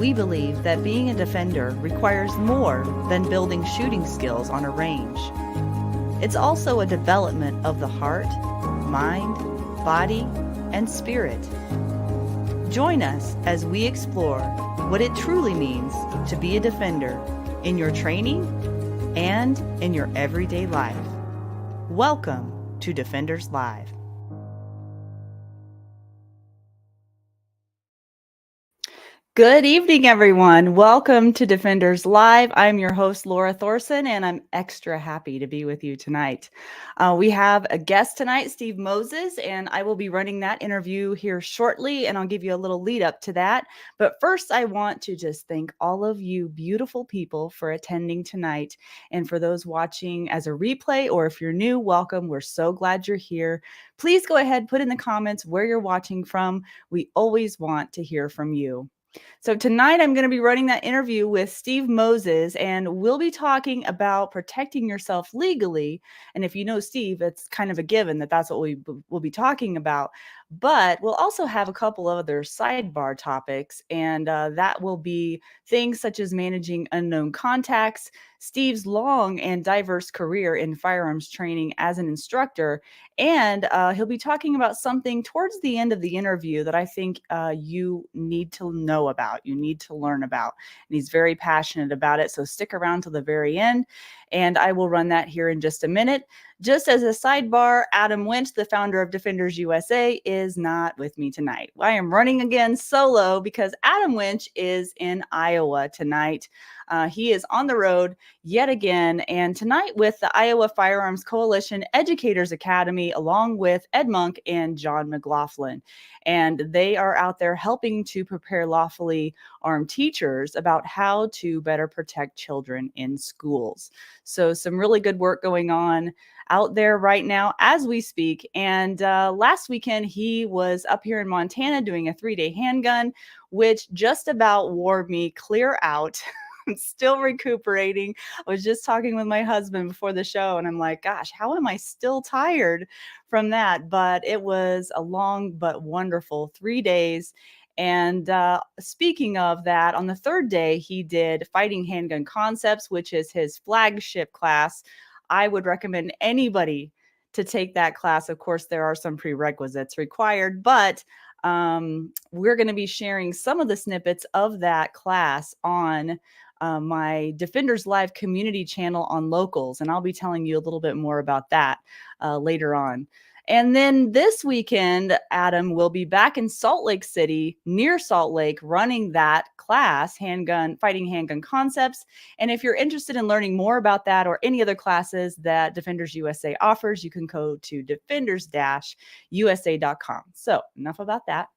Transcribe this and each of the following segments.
We believe that being a defender requires more than building shooting skills on a range. It's also a development of the heart, mind, body, and spirit. Join us as we explore what it truly means to be a defender in your training and in your everyday life. Welcome to Defenders Live. Good evening, everyone. Welcome to Defenders Live. I'm your host, Laura Thorson, and I'm extra happy to be with you tonight. We have a guest tonight, Steve Moses, and I will be running that interview here shortly, and I'll give you a little lead up to that. But first, I want to just thank all of you beautiful people for attending tonight. And for those watching as a replay, or if you're new, welcome. We're so glad you're here. Please go ahead, put in the comments where you're watching from. We always want to hear from you. So tonight I'm going to be running that interview with Steve Moses, and we'll be talking about protecting yourself legally. And if you know Steve, it's kind of a given that that's what we'll be talking about. But we'll also have a couple of other sidebar topics, and that will be things such as managing unknown contacts, Steve's long and diverse career in firearms training as an instructor, and he'll be talking about something towards the end of the interview that I think you need to know about, you need to learn about. And he's very passionate about it, so stick around till the very end, and I will run that here in just a minute. Just as a sidebar, Adam Winch, the founder of Defenders USA, is not with me tonight. I am running again solo because Adam Winch is in Iowa tonight. He is on the road yet again, and tonight with the Iowa Firearms Coalition Educators Academy, along with Ed Monk and John McLaughlin. And they are out there helping to prepare lawfully armed teachers about how to better protect children in schools. So some really good work going on out there right now as we speak. And last weekend, he was up here in Montana doing a 3-day handgun, which just about wore me clear out. I'm still recuperating. I was just talking with my husband before the show, and I'm like, gosh, how am I still tired from that? But it was a long but wonderful 3 days. And speaking of that, on the third day, he did Fighting Handgun Concepts, which is his flagship class. I would recommend anybody to take that class. Of course, there are some prerequisites required, but we're going to be sharing some of the snippets of that class on my Defenders Live community channel on Locals, and I'll be telling you a little bit more about that later on. And then this weekend, Adam will be back in Salt Lake City, near Salt Lake, running that class, Fighting Handgun Concepts. And if you're interested in learning more about that or any other classes that Defenders USA offers, you can go to defenders-usa.com. So enough about that.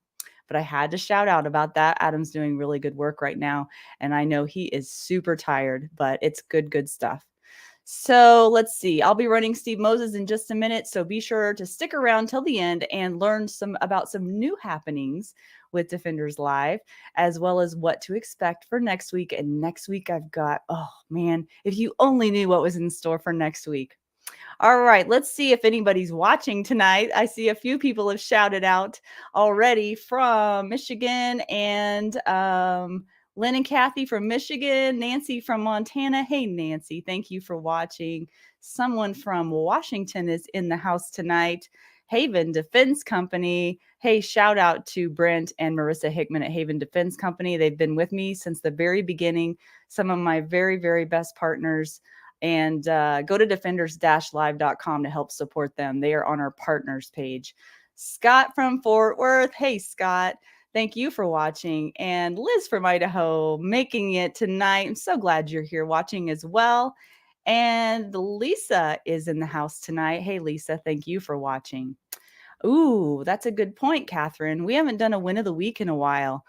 But I had to shout out about that. Adam's doing really good work right now, and I know he is super tired, but it's good stuff. So let's see. I'll be running Steve Moses in just a minute, so be sure to stick around till the end and learn about some new happenings with Defenders Live, as well as what to expect for next week. And next week I've got, oh man, if you only knew what was in store for next week. All right, let's see if anybody's watching tonight. I see a few people have shouted out already from Michigan, and Lynn and Kathy from Michigan, Nancy from Montana. Hey, Nancy, thank you for watching. Someone from Washington is in the house tonight. Haven Defense Company. Hey, shout out to Brent and Marissa Hickman at Haven Defense Company. They've been with me since the very beginning. Some of my very, very best partners. And go to defenders-live.com to help support them. They are on our partners page. Scott from Fort Worth. Hey, Scott. Thank you for watching. And Liz from Idaho making it tonight. I'm so glad you're here watching as well. And Lisa is in the house tonight. Hey, Lisa, thank you for watching. Ooh, that's a good point, Catherine. We haven't done a win of the week in a while.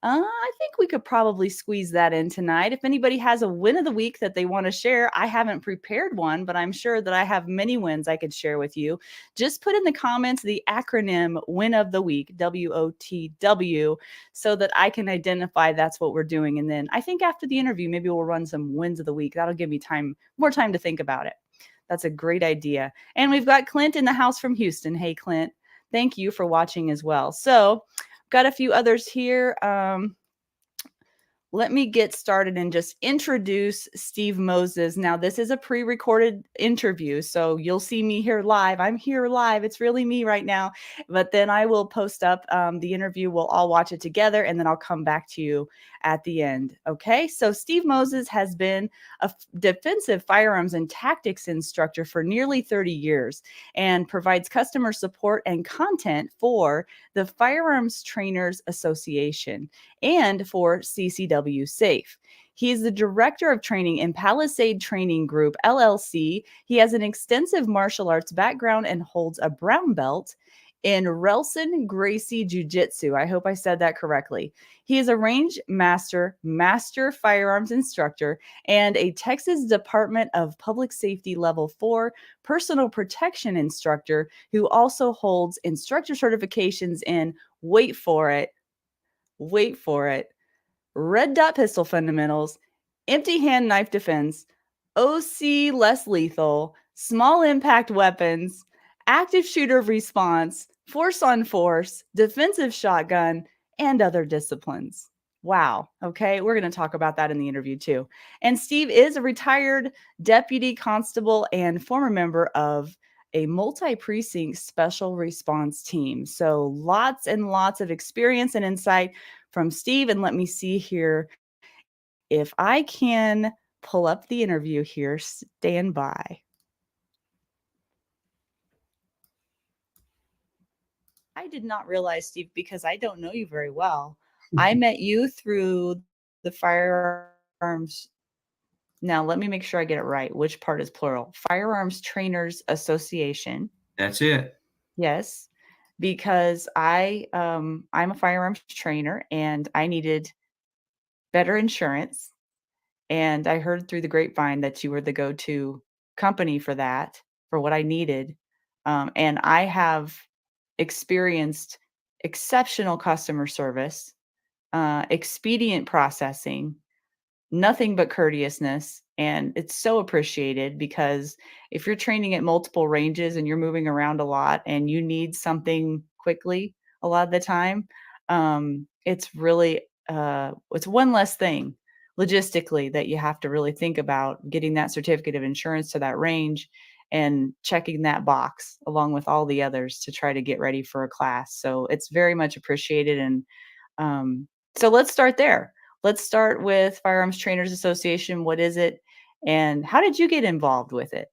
I think we could probably squeeze that in tonight. If anybody has a win of the week that they want to share, I haven't prepared one, but I'm sure that I have many wins I could share with you. Just put in the comments the acronym win of the week, WOTW, so that I can identify that's what we're doing. And then I think after the interview, maybe we'll run some wins of the week. That'll give me more time to think about it. That's a great idea. And we've got Clint in the house from Houston. Hey, Clint, thank you for watching as well. So got a few others here. let me get started and just introduce Steve Moses. Now, this is a pre-recorded interview, so you'll see me here live. I'm here live. It's really me right now. But then I will post up the interview. We'll all watch it together, and then I'll come back to you at the end. Okay, so Steve Moses has been a defensive firearms and tactics instructor for nearly 30 years and provides customer support and content for the Firearms Trainers Association and for CCW Safe. He is the director of training in Palisade Training Group, LLC. He has an extensive martial arts background and holds a brown belt in Relson Gracie Jiu Jitsu. I hope I said that correctly. He is a Rangemaster Master firearms instructor and a Texas Department of Public Safety Level 4 personal protection instructor who also holds instructor certifications in, wait for it, red dot pistol fundamentals, empty hand knife defense, OC less lethal, small impact weapons, active shooter response, force on force, defensive shotgun, and other disciplines. Wow. Okay. We're going to talk about that in the interview too. And Steve is a retired deputy constable and former member of a multi-precinct special response team. So lots and lots of experience and insight from Steve. And let me see here if I can pull up the interview here. Stand by. I did not realize, Steve, because I don't know you very well. I met you through the Firearms. Now, let me make sure I get it right. Which part is plural? Firearms Trainers Association. That's it. Yes, because I'm a firearms trainer and I needed better insurance. And I heard through the grapevine that you were the go-to company for that, for what I needed. And I have experienced exceptional customer service, expedient processing, nothing but courteousness. And it's so appreciated because if you're training at multiple ranges and you're moving around a lot and you need something quickly a lot of the time, it's really, it's one less thing logistically that you have to really think about, getting that certificate of insurance to that range and checking that box along with all the others to try to get ready for a class. So it's very much appreciated. And so let's start there. Let's start with Firearms Trainers Association. What is it? And how did you get involved with it?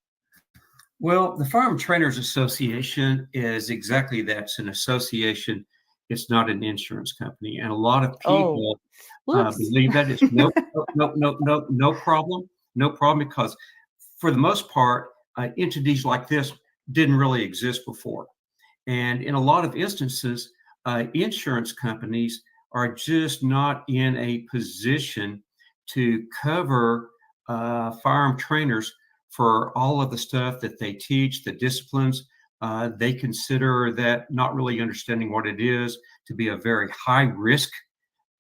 Well, the Firearms Trainers Association is exactly that. It's an association. It's not an insurance company. And a lot of people believe that. It's no problem. No problem, because for the most part, entities like this didn't really exist before. And in a lot of instances, insurance companies are just not in a position to cover firearm trainers for all of the stuff that they teach, the disciplines. They consider that not really understanding what it is to be a very high risk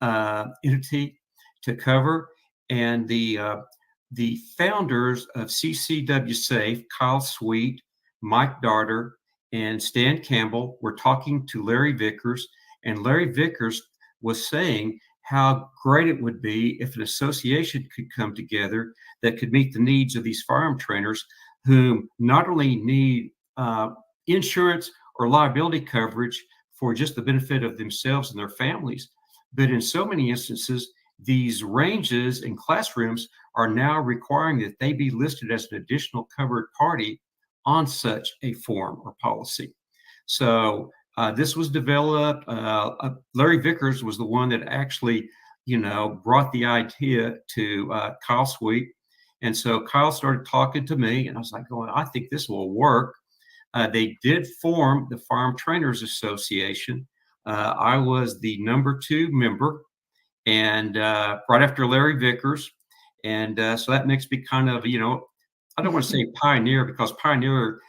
entity to cover. And the founders of CCW Safe, Kyle Sweet, Mike Darter, and Stan Campbell were talking to Larry Vickers, and Larry Vickers was saying how great it would be if an association could come together that could meet the needs of these firearm trainers whom not only need insurance or liability coverage for just the benefit of themselves and their families, but in so many instances, these ranges and classrooms are now requiring that they be listed as an additional covered party on such a form or policy. So this was developed. Larry Vickers was the one that actually, brought the idea to Kyle Sweet. And so Kyle started talking to me, and I was like, going, I think this will work. They did form the Firearm Trainers Association. I was the number 2 member, and right after Larry Vickers. And so that makes me kind of, I don't want to say pioneer, because pioneer,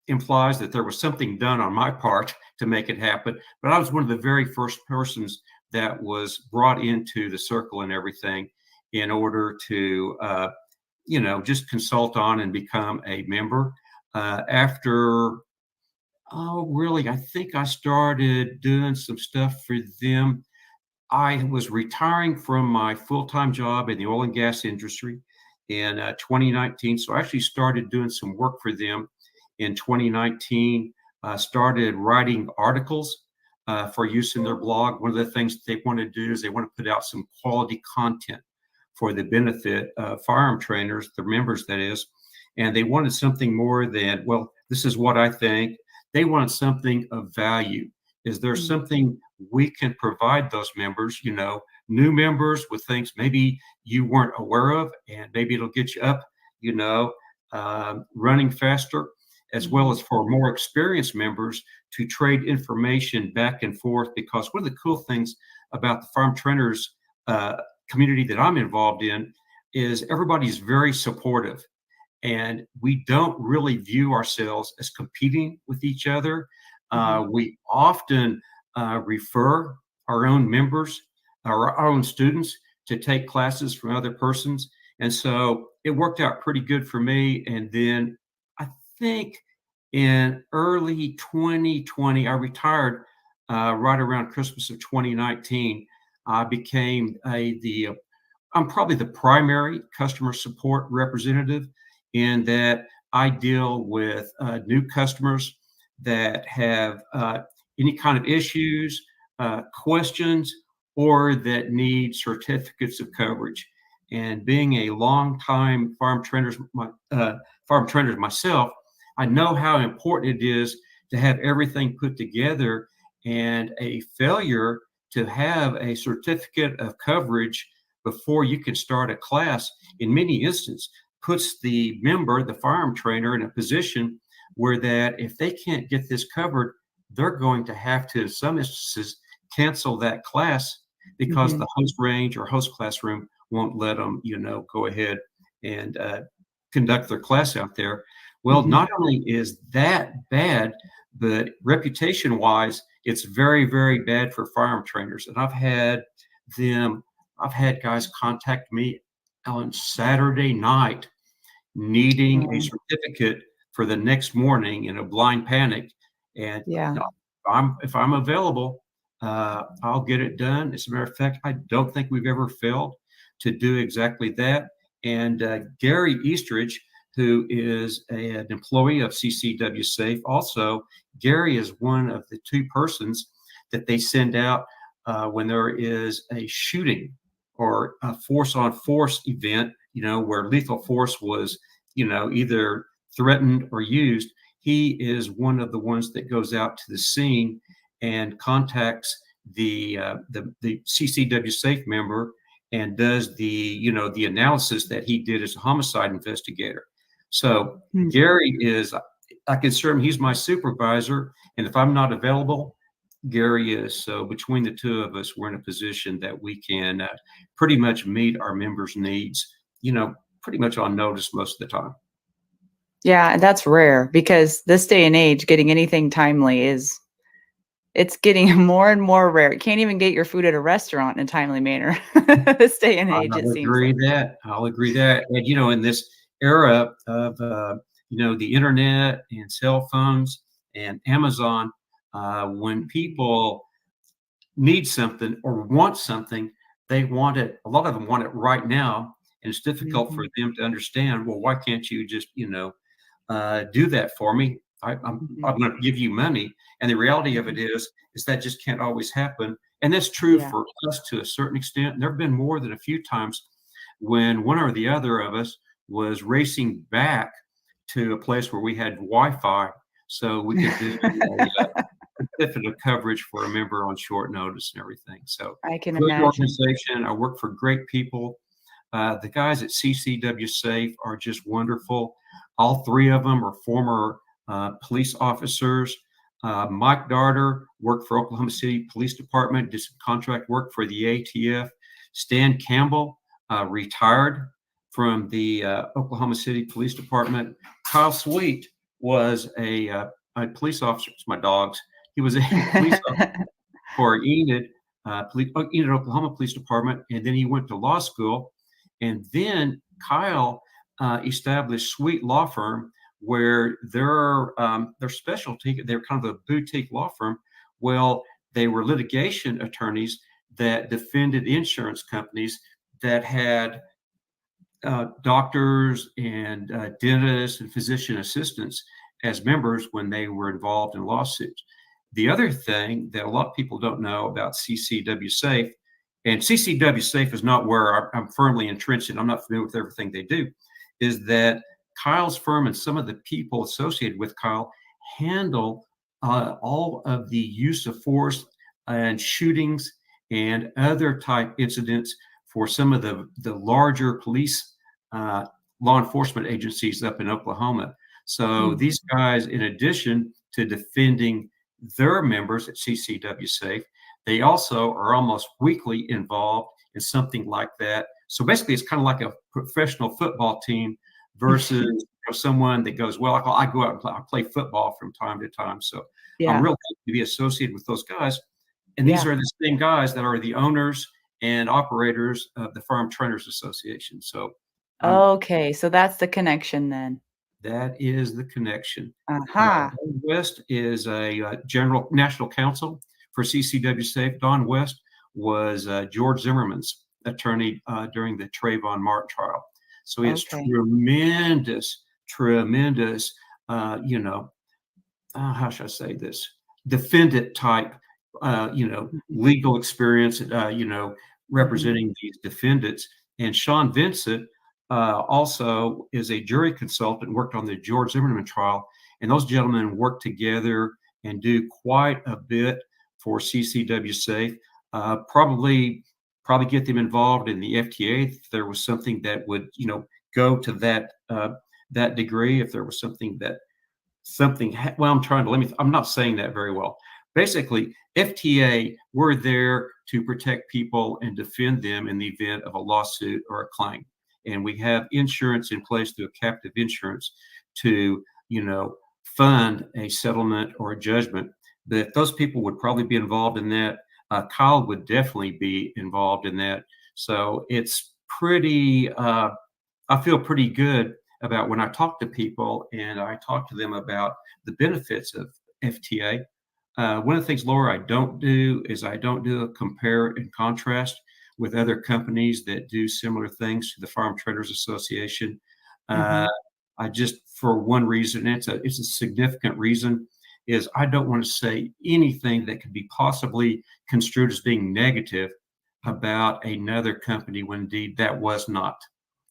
implies that there was something done on my part to make it happen. But I was one of the very first persons that was brought into the circle and everything in order to, just consult on and become a member. After, I think I started doing some stuff for them. I was retiring from my full-time job in the oil and gas industry in 2019. So I actually started doing some work for them in 2019. Started writing articles for use in their blog. One of the things they want to do is they want to put out some quality content for the benefit of firearm trainers, the members that is, and they wanted something more than, well, this is what I think. They wanted something of value. Is there something we can provide those members, new members with things maybe you weren't aware of, and maybe it'll get you up, running faster, as well as for more experienced members to trade information back and forth. Because one of the cool things about the firearm trainers community that I'm involved in is everybody's very supportive. And we don't really view ourselves as competing with each other. We often refer our own members, our own students, to take classes from other persons. And so it worked out pretty good for me. And then I think in early 2020, I retired right around Christmas of 2019. I became I'm probably the primary customer support representative, in that I deal with new customers that have any kind of issues, questions, or that need certificates of coverage. And being a longtime firearm trainer myself, I know how important it is to have everything put together, and a failure to have a certificate of coverage before you can start a class, in many instances, puts the member, the firearm trainer, in a position where that if they can't get this covered, they're going to have to, in some instances, cancel that class because the host range or host classroom won't let them, go ahead and conduct their class out there. Well, not only is that bad, but reputation-wise, it's very, very bad for firearm trainers. And I've had guys contact me on Saturday night needing a certificate for the next morning in a blind panic. And if I'm available, I'll get it done. As a matter of fact, I don't think we've ever failed to do exactly that. And Gary Eastridge, who is an employee of CCW Safe, also, Gary is one of the two persons that they send out when there is a shooting or a force-on-force event, where lethal force was, either threatened or used. He is one of the ones that goes out to the scene and contacts the CCW Safe member and does the analysis that he did as a homicide investigator. So Gary I consider him, he's my supervisor, and if I'm not available, Gary is. So between the two of us, we're in a position that we can pretty much meet our members' needs, pretty much on notice most of the time. Yeah, and that's rare, because this day and age, getting anything timely it's getting more and more rare. You can't even get your food at a restaurant in a timely manner this day and age, it seems like. I'll agree that. And, in this era of, the internet and cell phones and Amazon, when people need something or want something, they want it. A lot of them want it right now. And it's difficult for them to understand, well, why can't you just, do that for me? I'm going to give you money. And the reality of it is that just can't always happen. And that's true for us to a certain extent. There have been more than a few times when one or the other of us was racing back to a place where we had Wi-Fi, so we could do a certificate of coverage for a member on short notice and everything. So I can great imagine. organization. I work for great people. The guys at CCW Safe are just wonderful. All three of them are former police officers. Mike Darter worked for Oklahoma City Police Department, did some contract work for the ATF. Stan Campbell retired from the Oklahoma City Police Department. Kyle Sweet was a police officer. It's my dogs. He was a police officer for Enid Oklahoma Police Department, and then he went to law school. And then Kyle established Sweet Law Firm, where their specialty, they're kind of a boutique law firm. Well, they were litigation attorneys that defended insurance companies that had doctors and dentists and physician assistants as members when they were involved in lawsuits. The other thing that a lot of people don't know about CCW Safe, and CCW Safe is not where I'm firmly entrenched in, I'm not familiar with everything they do, is that Kyle's firm and some of the people associated with Kyle handle all of the use of force and shootings and other type incidents for some of the larger police law enforcement agencies up in Oklahoma. So these guys, in addition to defending their members at CCW Safe, they also are almost weekly involved in something like that. So basically, it's kind of like a professional football team versus someone that goes, well, I go out and play football from time to time. So I'm real happy to be associated with those guys. And these are the same guys that are the owners and operators of the Firearms Trainers Association. So okay, so that's the connection then. That is the connection. Don West is a general national counsel for CCW Safe. Don West was George Zimmerman's attorney during the Trayvon Martin trial. So he has tremendous, how should I say this? Defendant type, legal experience, representing these defendants. And Sean Vincent also is a jury consultant, worked on the George Zimmerman trial. And those gentlemen work together and do quite a bit for CCW Safe. Probably get them involved in the FTA if there was something that would, go to that degree. If there was something I'm not saying that very well. Basically, FTA, we're there to protect people and defend them in the event of a lawsuit or a claim. And we have insurance in place through a captive insurance to, fund a settlement or a judgment. But those people would probably be involved in that. Kyle would definitely be involved in that. So it's pretty, I feel pretty good about when I talk to people and I talk to them about the benefits of FTA. One of the things, Laura, I don't do is I don't do a compare and contrast with other companies that do similar things to the Firearms Trainers Association. I just, for one reason, it's a significant reason, is I don't want to say anything that could be possibly construed as being negative about another company when indeed that was not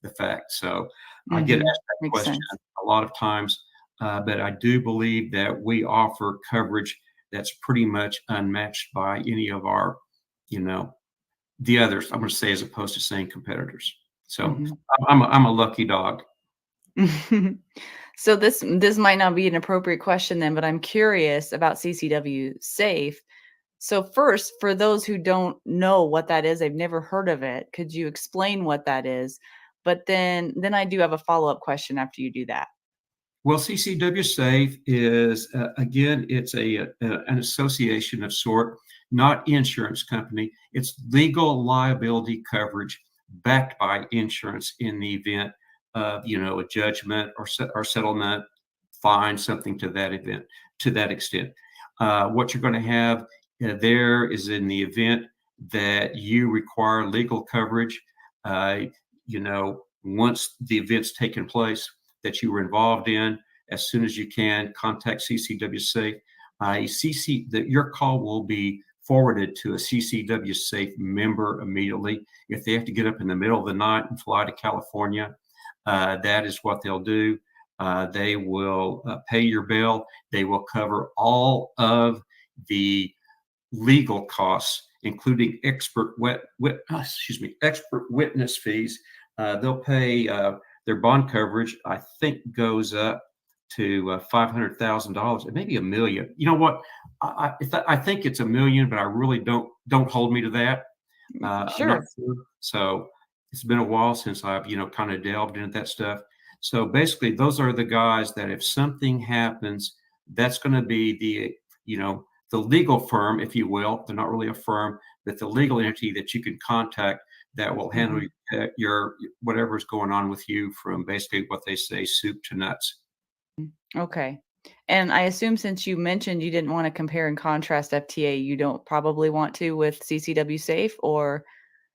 the fact. So I get asked that question a lot of times, but I do believe that we offer coverage that's pretty much unmatched by any of our, the others, I'm going to say, as opposed to saying competitors. So I'm a lucky dog. So this might not be an appropriate question then, but I'm curious about CCW Safe. So first, for those who don't know what that is, they've never heard of it, could you explain what that is? But then I do have a follow-up question after you do that. Well, CCW Safe is, again, it's an association of sort, not insurance company. It's legal liability coverage backed by insurance in the event of, a judgment or settlement, fine, something to that extent. What you're going to have there is, in the event that you require legal coverage, once the event's taken place that you were involved in, as soon as you can, contact CCW Safe. Your call will be forwarded to a CCW Safe member immediately. If they have to get up in the middle of the night and fly to California, that is what they'll do. They will pay your bill. They will cover all of the legal costs, including expert witness fees. They'll pay their bond coverage, I think, goes up to $500,000, and maybe $1 million. You know what? I think it's $1 million, but I really don't hold me to that. Sure. I'm not sure. So it's been a while since I've kind of delved into that stuff. So basically, those are the guys that if something happens, that's going to be the legal firm, if you will. They're not really a firm, but the legal entity that you can contact that will handle your whatever's going on with you, from basically what they say soup to nuts. Okay. And I assume since you mentioned you didn't want to compare and contrast FTA, you don't probably want to with CCW Safe, or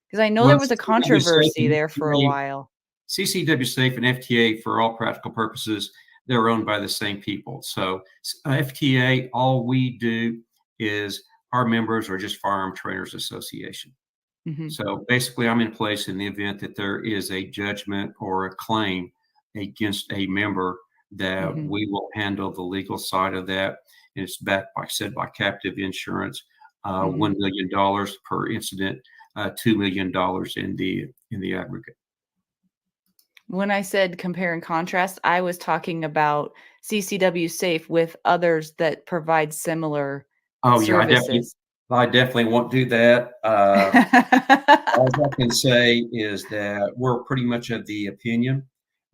because I know Well, there was a CCW Safe controversy and there for a while. CCW Safe and FTA, for all practical purposes, they're owned by the same people. So FTA, all we do is our members are just Firearm Trainers Association. Mm-hmm. So basically, I'm in place in the event that there is a judgment or a claim against a member, that Mm-hmm. we will handle the legal side of that. And it's backed, like I said, by captive insurance, Mm-hmm. $1 million per incident, $2 million in the aggregate. When I said compare and contrast, I was talking about CCW Safe with others that provide similar Oh yeah, services. I definitely won't do that. All I can say is that we're pretty much of the opinion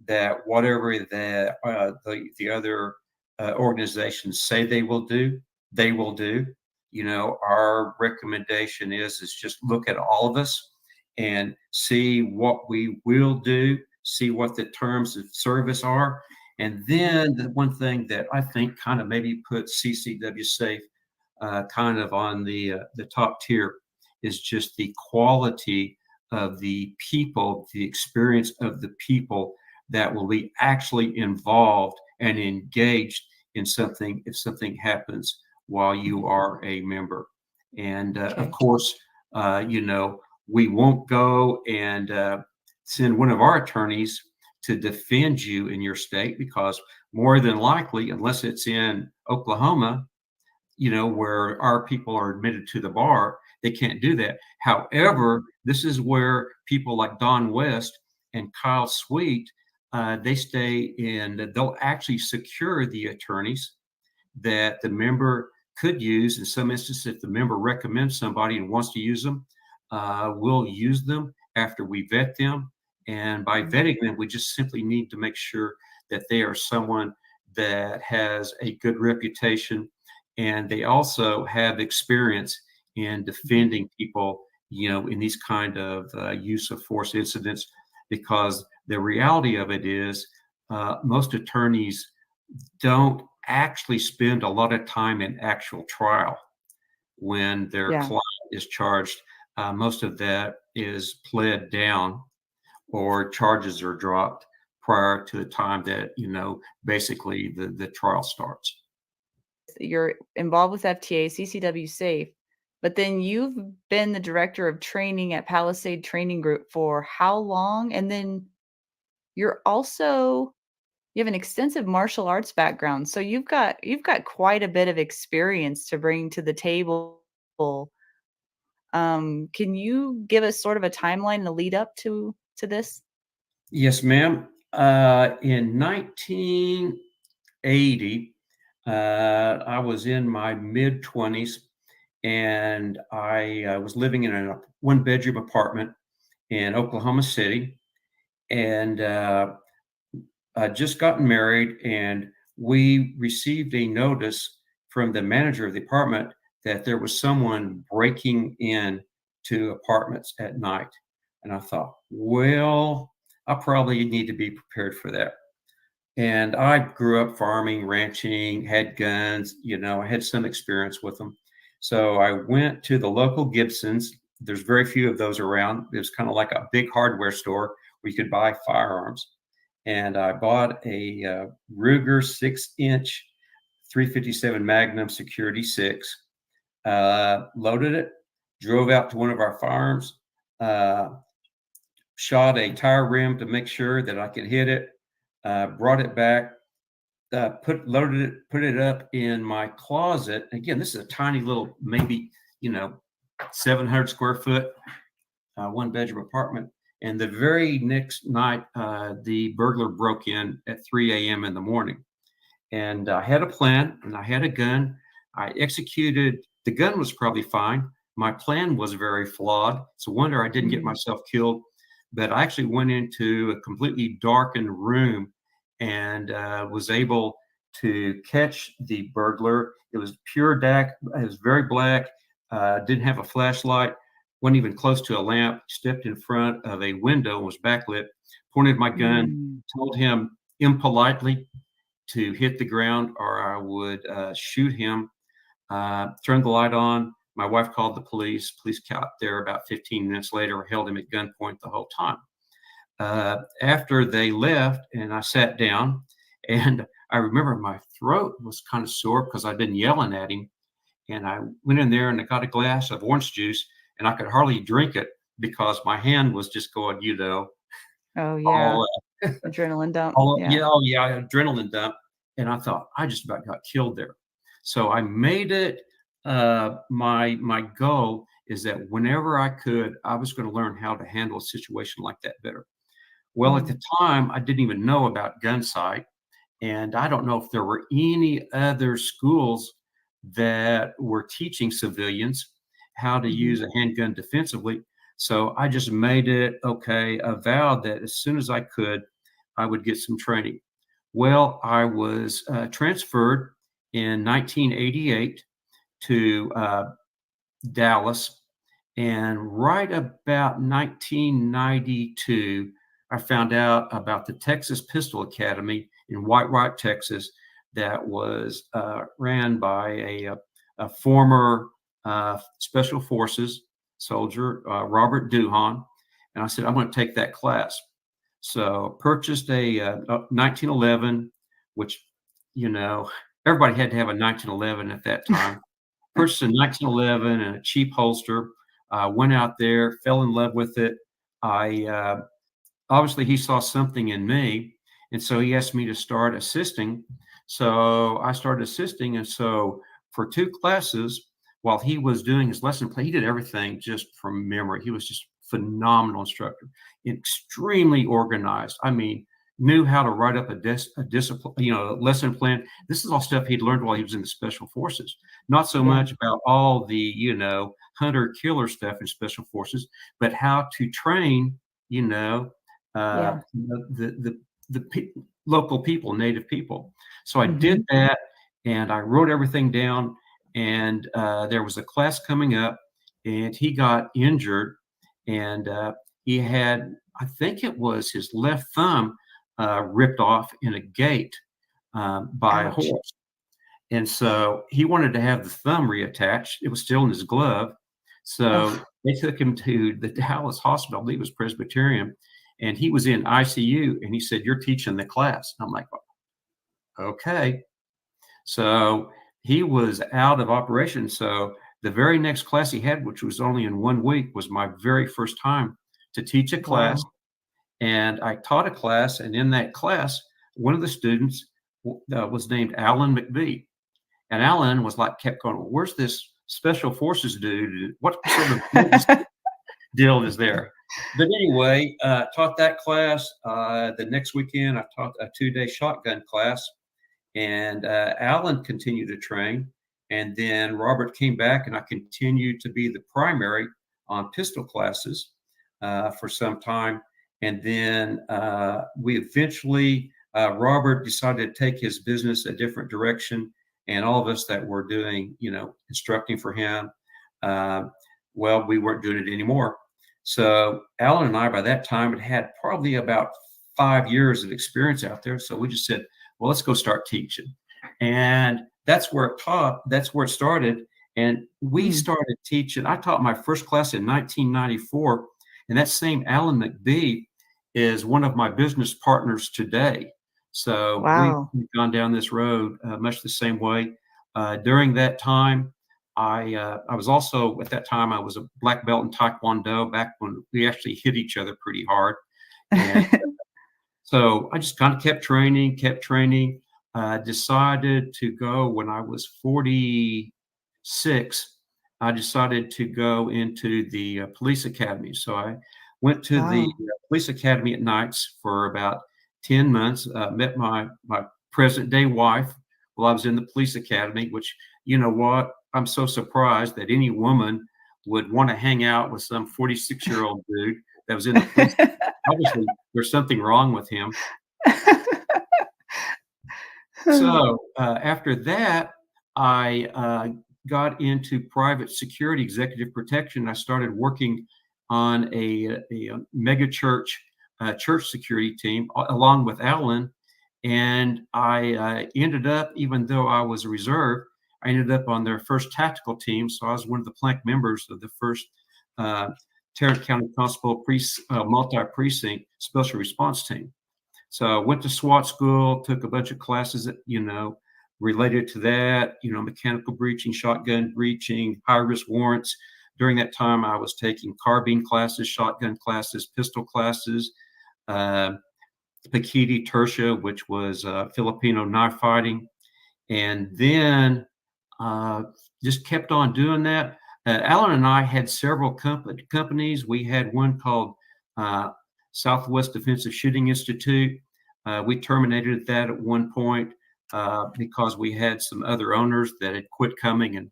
that whatever the other organizations say they will do, they will do. You know, our recommendation is just look at all of us and see what we will do, see what the terms of service are. And then the one thing that I think kind of maybe puts CCW Safe kind of on the top tier is just the quality of the people, the experience of the people that will be actually involved and engaged in something if something happens while you are a member. And of course, you know, we won't go and send one of our attorneys to defend you in your state, because more than likely, unless it's in Oklahoma, you know, where our people are admitted to the bar, they can't do that. However, this is where people like Don West and Kyle Sweet, they stay in, they'll actually secure the attorneys that the member could use. In some instances, if the member recommends somebody and wants to use them, we'll use them after we vet them. And by vetting them, we just simply need to make sure that they are someone that has a good reputation, and they also have experience in defending people, you know, in these kind of use of force incidents. Because the reality of it is, most attorneys don't actually spend a lot of time in actual trial when their client is charged. Most of that is pled down, or charges are dropped prior to the time that, you know, basically the trial starts. You're involved with FTA, CCW Safe, but then you've been the director of training at Palisade Training Group for how long? And then you have an extensive martial arts background. So you've got quite a bit of experience to bring to the table. Can you give us sort of a timeline and a lead up to this? Yes, ma'am. In 1980, I was in my mid 20s, and I was living in a one-bedroom apartment in Oklahoma City, and I'd just gotten married, and we received a notice from the manager of the apartment that there was someone breaking in to apartments at night. And I thought, well, I probably need to be prepared for that. And I grew up farming, ranching, had guns, you know, I had some experience with them. So I went to the local Gibson's. There's very few of those around. It was kind of like a big hardware store where you could buy firearms. And I bought a Ruger 6-inch 357 Magnum Security 6, loaded it, drove out to one of our farms, shot a tire rim to make sure that I could hit it, brought it back, loaded it, put it up in my closet. Again, this is a tiny little, maybe, you know, 700 square foot, one bedroom apartment. And the very next night, the burglar broke in at 3 a.m. in the morning. And I had a plan, and I had a gun. I executed. The gun was probably fine. My plan was very flawed. It's a wonder I didn't get myself killed. But I actually went into a completely darkened room and was able to catch the burglar. It was pure dark. It was very black. Didn't have a flashlight. Wasn't even close to a lamp. Stepped in front of a window, was backlit. Pointed my gun. Told him impolitely to hit the ground, or I would shoot him, turn the light on. My wife called the police. Police got there about 15 minutes later, held him at gunpoint the whole time. After they left and I sat down, and I remember my throat was kind of sore because I'd been yelling at him. And I went in there and I got a glass of orange juice, and I could hardly drink it because my hand was just going, oh yeah, adrenaline dump. Adrenaline dump. And I thought, I just about got killed there. So I made it my goal is that whenever I could, I was going to learn how to handle a situation like that better. Well, at the time, I didn't even know about gun sight, and I don't know if there were any other schools that were teaching civilians how to use a handgun defensively. So I just made it a vow that as soon as I could, I would get some training. Well, I was transferred in 1988 to Dallas, and right about 1992, I found out about the Texas Pistol Academy in White Rock, Texas, that was ran by a former Special Forces soldier, Robert Duhan. And I said, I'm going to take that class. So purchased a 1911, which, everybody had to have a 1911 at that time. Purchased a 1911 and a cheap holster. Went out there, fell in love with it. Obviously he saw something in me, and so he asked me to start assisting. So I started assisting, and so for 2 classes, while he was doing his lesson plan, he did everything just from memory. He was just phenomenal instructor, extremely organized. I mean, knew how to write up a discipline, lesson plan. This is all stuff he'd learned while he was in the Special Forces. Not so much about all the, hunter-killer stuff in Special Forces, but how to train, the local people, native people. So I did that, and I wrote everything down. And there was a class coming up, and he got injured, and he had, I think it was his left thumb ripped off in a gate by a horse. And so he wanted to have the thumb reattached. It was still in his glove. So they took him to the Dallas hospital. I believe it was Presbyterian, and he was in ICU, and he said, "You're teaching the class." I'm like, okay. So he was out of operation. So the very next class he had, which was only in 1 week, was my very first time to teach a class. And I taught a class, and in that class, one of the students was named Alan McBee. And Alan was kept going, "Where's this Special Forces dude? What sort of deal is there?" But anyway, taught that class. The next weekend, I taught a 2-day shotgun class. And Alan continued to train. And then Robert came back, and I continued to be the primary on pistol classes for some time. And then we eventually, Robert decided to take his business a different direction. And all of us that were doing, instructing for him, well, we weren't doing it anymore. So Alan and I, by that time, had probably about 5 years of experience out there. So we just said, well, let's go start teaching. And that's where it started. And we started teaching. I taught my first class in 1994. And that same Alan McBee is one of my business partners today. So we've gone down this road much the same way. During that time, I was also, at that time, I was a black belt in Taekwondo, back when we actually hit each other pretty hard. And so I just kind of kept training, decided to go when I was 46. I decided to go into the police academy. So I went to the police academy at nights for about 10 months, met my present day wife while I was in the police academy, which, you know what, I'm so surprised that any woman would want to hang out with some 46-year-old dude that was in the police. Obviously, there's something wrong with him. So after that, I got into private security, executive protection. I started working on a mega church security team along with Alan. And I ended up, even though I was a reserve, I ended up on their first tactical team. So I was one of the plank members of the first Tarrant County Constable multi-precinct special response team. So I went to SWAT school, took a bunch of classes that, related to that, mechanical breaching, shotgun breaching, high-risk warrants. During that time, I was taking carbine classes, shotgun classes, pistol classes, Pakiti Tertia, which was Filipino knife fighting. And then just kept on doing that. Alan and I had several companies. We had one called Southwest Defensive Shooting Institute. We terminated that at one point because we had some other owners that had quit coming, and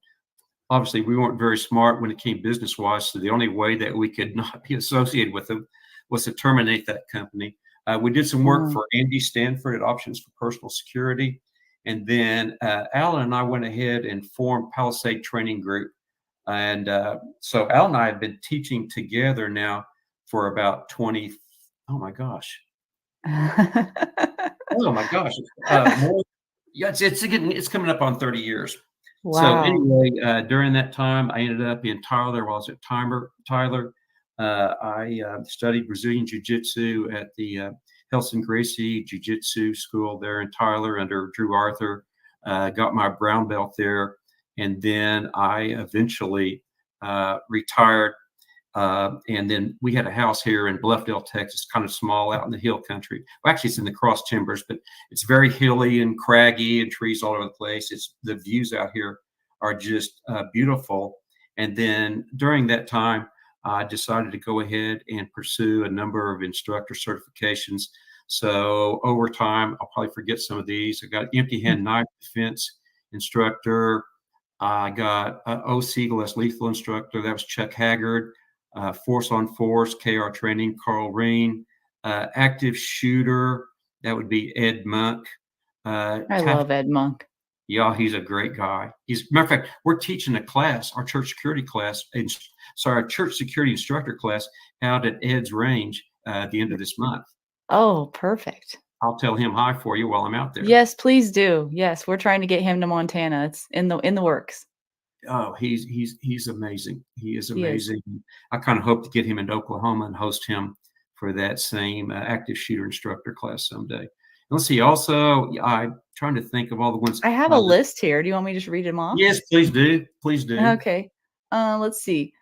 obviously we weren't very smart when it came business-wise. So the only way that we could not be associated with them was to terminate that company. We did some work for Andy Stanford at Options for Personal Security. And then Alan and I went ahead and formed Palisade Training Group. And so Alan and I have been teaching together now for about 20. Oh my gosh. Oh my gosh. Yeah, it's coming up on 30 years. Wow. So anyway, during that time, I ended up in Tyler while I was at Tyler. I studied Brazilian Jiu Jitsu at the Relson Gracie Jiu Jitsu school there in Tyler under Drew Arthur. Got my brown belt there, and then I eventually retired. And then we had a house here in Bluffdale, Texas, kind of small out in the hill country. Well, actually, it's in the cross timbers, but it's very hilly and craggy and trees all over the place. The views out here are just beautiful. And then during that time, I decided to go ahead and pursue a number of instructor certifications. So over time, I'll probably forget some of these. I got empty hand knife defense instructor. I got OC less lethal instructor. That was Chuck Haggard. Force on Force, KR training, Carl Reen. Active shooter. That would be Ed Monk. I love Ed Monk. Yeah, he's a great guy. Matter of fact, we're teaching a class, our church security class, our church security instructor class out at Ed's range at the end of this month. Oh, perfect. I'll tell him hi for you while I'm out there. Yes, please do. Yes, we're trying to get him to Montana. It's in the works. Oh, he's amazing. He is amazing. He is. I kind of hope to get him into Oklahoma and host him for that same active shooter instructor class someday. Let's see. Also, I'm trying to think of all the ones. I have a list here. Do you want me to just read them off? Yes, please do. Please do. Okay. Let's see.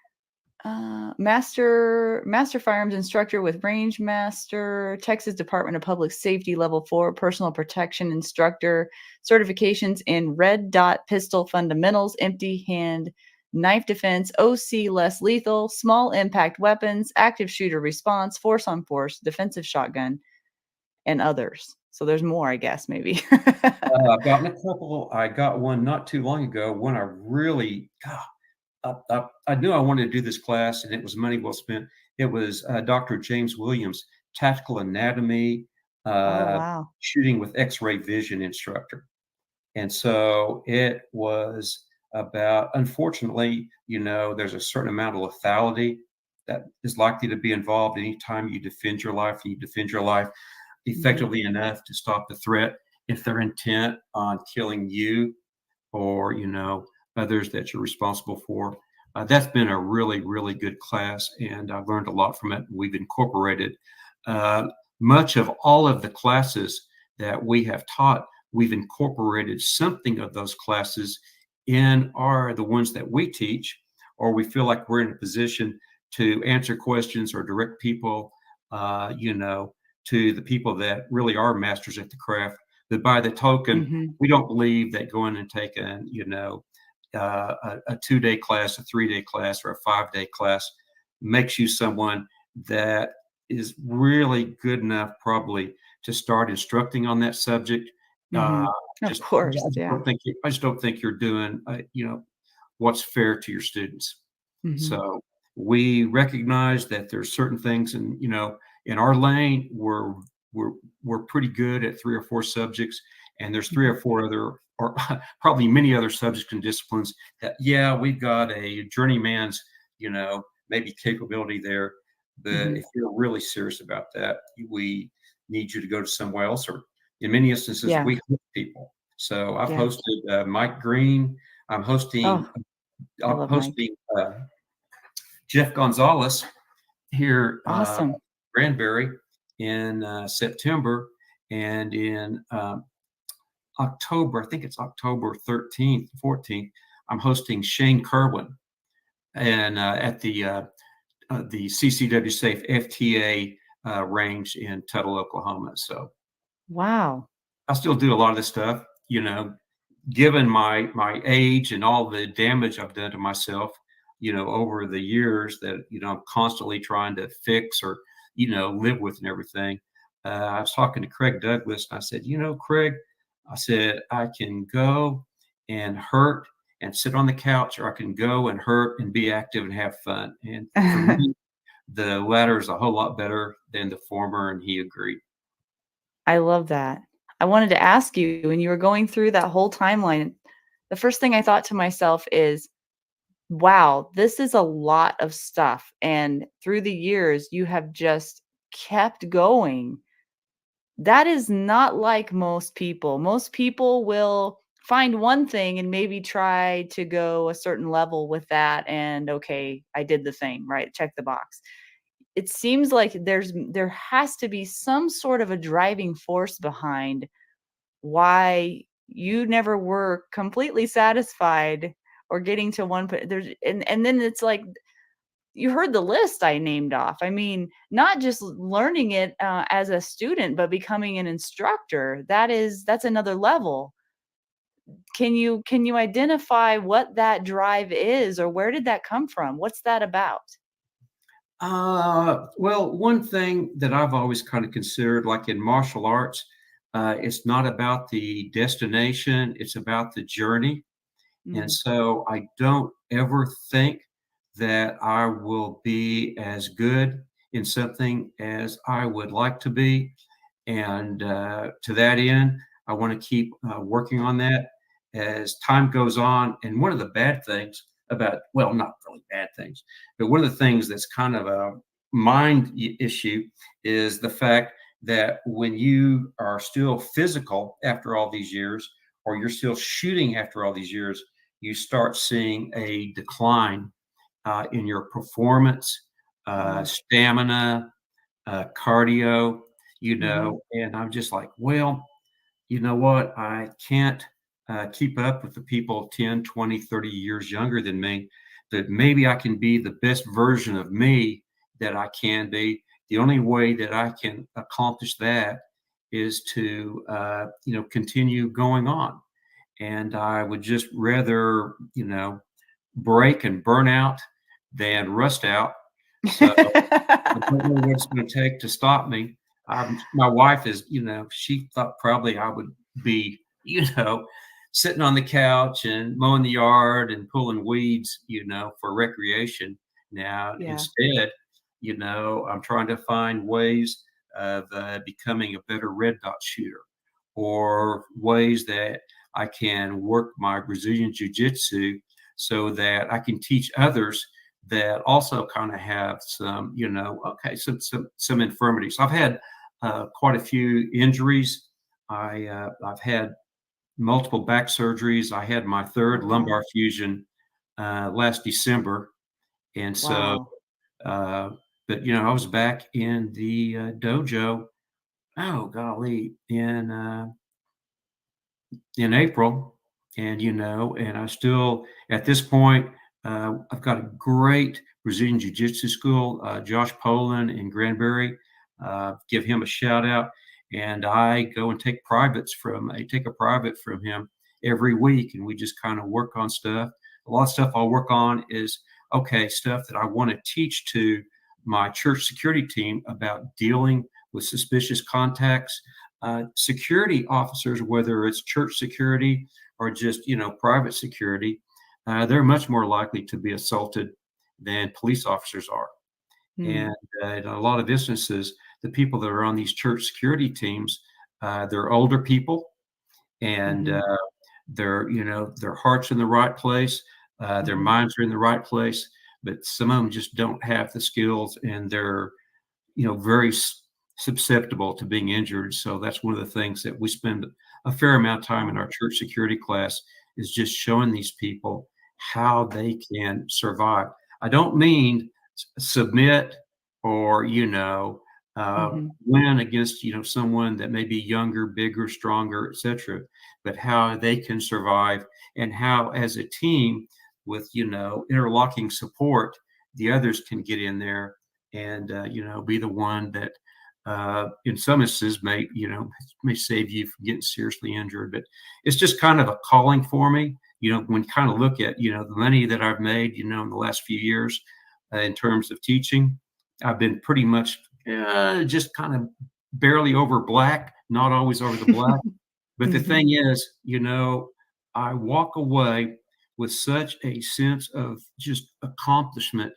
Master Firearms Instructor with Rangemaster, Texas Department of Public Safety Level 4 Personal Protection Instructor, certifications in Red Dot Pistol Fundamentals, Empty Hand Knife Defense, OC Less Lethal, Small Impact Weapons, Active Shooter Response, Force on Force, Defensive Shotgun, and others. So there's more, I guess, maybe. I've gotten a couple. I got one not too long ago. One I really, I knew I wanted to do this class, and it was money well spent. It was Dr. James Williams, Tactical Anatomy, Shooting with X-ray Vision instructor. And so it was about, unfortunately, there's a certain amount of lethality that is likely to be involved anytime you defend your life. You defend your life effectively enough to stop the threat if they're intent on killing you or, others that you're responsible for. That's been a really, really good class, and I've learned a lot from it. We've incorporated much of all of the classes that we have taught. We've incorporated something of those classes in the ones that we teach, or we feel like we're in a position to answer questions or direct people, to the people that really are masters at the craft. But by the token, we don't believe that going and taking, a 2-day class, a 3-day class, or a 5-day class makes you someone that is really good enough probably to start instructing on that subject. Of course, I just don't think you're doing, what's fair to your students. So we recognize that there's certain things, and in our lane, we're pretty good at 3 or 4 subjects, and there's 3 or 4 other, or probably many other subjects and disciplines that, we've got a journeyman's, maybe capability there. But if you're really serious about that, we need you to go to somewhere else or In many instances, Yeah. we host people. So I've Yeah. hosted Mike Green. I'm hosting. Oh, I I'm love Mike. hosting Jeff Gonzalez here, Awesome. Granbury, in September, and in October. I think it's October 13th, 14th. I'm hosting Shane Kerwin, and at the CCW Safe FTA range in Tuttle, Oklahoma. So Wow. I still do a lot of this stuff, given my age and all the damage I've done to myself, over the years that, I'm constantly trying to fix or, live with and everything. I was talking to Craig Douglas and I said, Craig, I said, I can go and hurt and sit on the couch, or I can go and hurt and be active and have fun. And for me, the latter is a whole lot better than the former. And he agreed. I love that. I wanted to ask you, when you were going through that whole timeline, the first thing I thought to myself is, wow, this is a lot of stuff. And through the years, you have just kept going. That is not like most people. Most people will find one thing and maybe try to go a certain level with that. And okay, I did the thing, right? Check the box. It seems like there has to be some sort of a driving force behind why you never were completely satisfied or getting to one there's and then it's like you heard the list I named off. I mean, not just learning it as a student, but becoming an instructor. That's another level. Can you identify what that drive is, or where did that come from? What's that about? Well, one thing that I've always kind of considered, like in martial arts, it's not about the destination, it's about the journey. And Mm, so I don't ever think that I will be as good in something as I would like to be. And to that end, I want to keep working on that as time goes on. And one of the bad things about, well, not really bad things, but one of the things that's kind of a issue is the fact that when you are still physical after all these years, or you're still shooting after all these years, you start seeing a decline in your performance, mm, stamina, cardio, mhm. and I'm just like, well, you know what? I can't keep up with the people 10, 20, 30 years younger than me, that maybe I can be the best version of me that I can be. The only way that I can accomplish that is to, continue going on. And I would just rather, break and burn out than rust out. So I don't know what it's going to take to stop me. My wife is, she thought probably I would be, sitting on the couch and mowing the yard and pulling weeds, for recreation. Now, Yeah. instead, I'm trying to find ways of becoming a better red dot shooter, or ways that I can work my Brazilian Jiu Jitsu so that I can teach others that also kind of have some, some infirmities. I've had quite a few injuries. I've had multiple back surgeries. I had my third Oh, wow. lumbar fusion last December, and so, Wow. uh, but I was back in the dojo. Oh golly, in April, and and I still at this point I've got a great Brazilian Jiu Jitsu school, Josh Poland in Granbury. Give him a shout out, and I go and I take a private from him every week, and we just kind of work on stuff. A lot of stuff I'll work on is stuff that I want to teach to my church security team about dealing with suspicious contacts. Security officers, whether it's church security or just private security, they're much more likely to be assaulted than police officers are. Mm, And in a lot of instances, the people that are on these church security teams, they're older people, and mhm, their heart's in the right place, their mhm. minds are in the right place, but some of them just don't have the skills, and they're very susceptible to being injured. So that's one of the things that we spend a fair amount of time in our church security class, is just showing these people how they can survive. I don't mean submit or, win against, someone that may be younger, bigger, stronger, etc., but how they can survive, and how as a team with, interlocking support, the others can get in there and, be the one that, in some instances may save you from getting seriously injured. But it's just kind of a calling for me, when kind of look at, the money that I've made, in the last few years, in terms of teaching. I've been pretty much just kind of barely over black, not always over the black. But the thing is, I walk away with such a sense of just accomplishment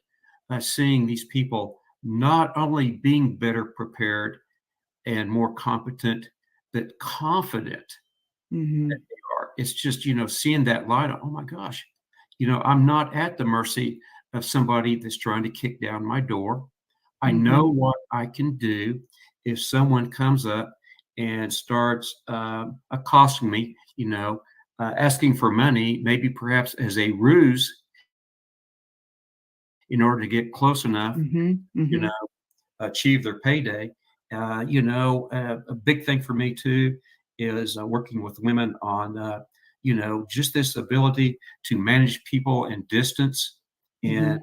by seeing these people not only being better prepared and more competent, but confident that they are. It's just, seeing that light, oh my gosh, I'm not at the mercy of somebody that's trying to kick down my door. I know what I can do if someone comes up and starts accosting me, asking for money, maybe perhaps as a ruse in order to get close enough, achieve their payday. A big thing for me too is working with women on, just this ability to manage people and distance in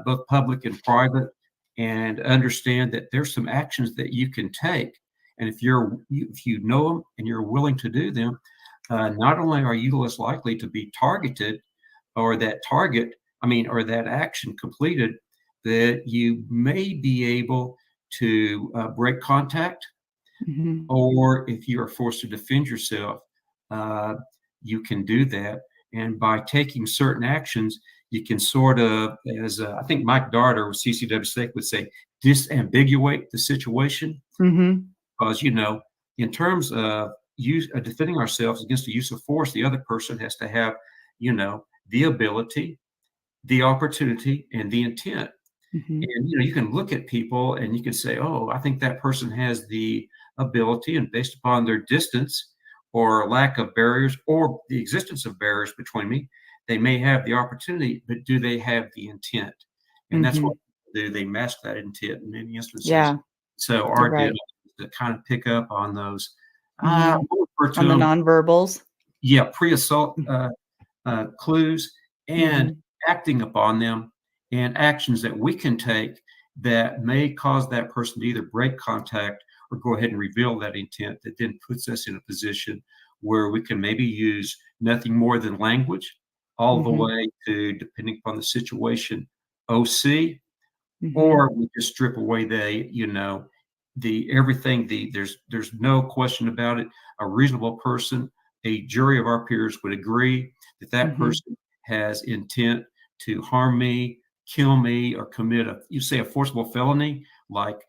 both public and private, and understand that there's some actions that you can take. And if you know them and you're willing to do them, not only are you less likely to be targeted, or that action completed, that you may be able to break contact, or if you are forced to defend yourself, you can do that. And by taking certain actions, you can sort of, as I think Mike Darter with CCW Safe would say, disambiguate the situation. Because, in terms of defending ourselves against the use of force, the other person has to have, the ability, the opportunity, and the intent. And, you can look at people and you can say, oh, I think that person has the ability, and based upon their distance or lack of barriers, or the existence of barriers between me, they may have the opportunity, but do they have the intent? And that's what they do. They mask that intent in many instances. Yeah. So our deal is to kind of pick up on those. On the nonverbals. Yeah, pre-assault clues, and acting upon them, and actions that we can take that may cause that person to either break contact or go ahead and reveal that intent, that then puts us in a position where we can maybe use nothing more than language, all the way to, depending upon the situation, OC, or we just strip away everything. There's no question about it. A reasonable person, a jury of our peers would agree that person has intent to harm me, kill me, or commit a forcible felony like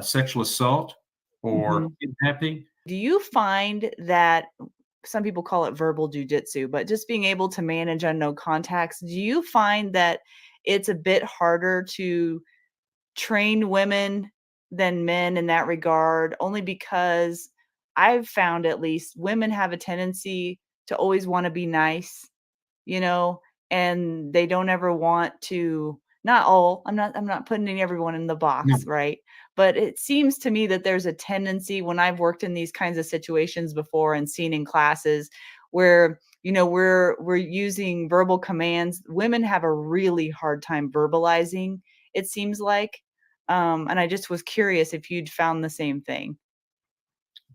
sexual assault or kidnapping. Do you find that, some people call it verbal jujitsu, but just being able to manage unknown contacts, do you find that it's a bit harder to train women than men in that regard? Only because I've found, at least, women have a tendency to always want to be nice, and they don't ever want to, not all, I'm not putting everyone in the box, right? But it seems to me that there's a tendency, when I've worked in these kinds of situations before and seen in classes where, we're using verbal commands, women have a really hard time verbalizing, it seems like. And I just was curious if you'd found the same thing.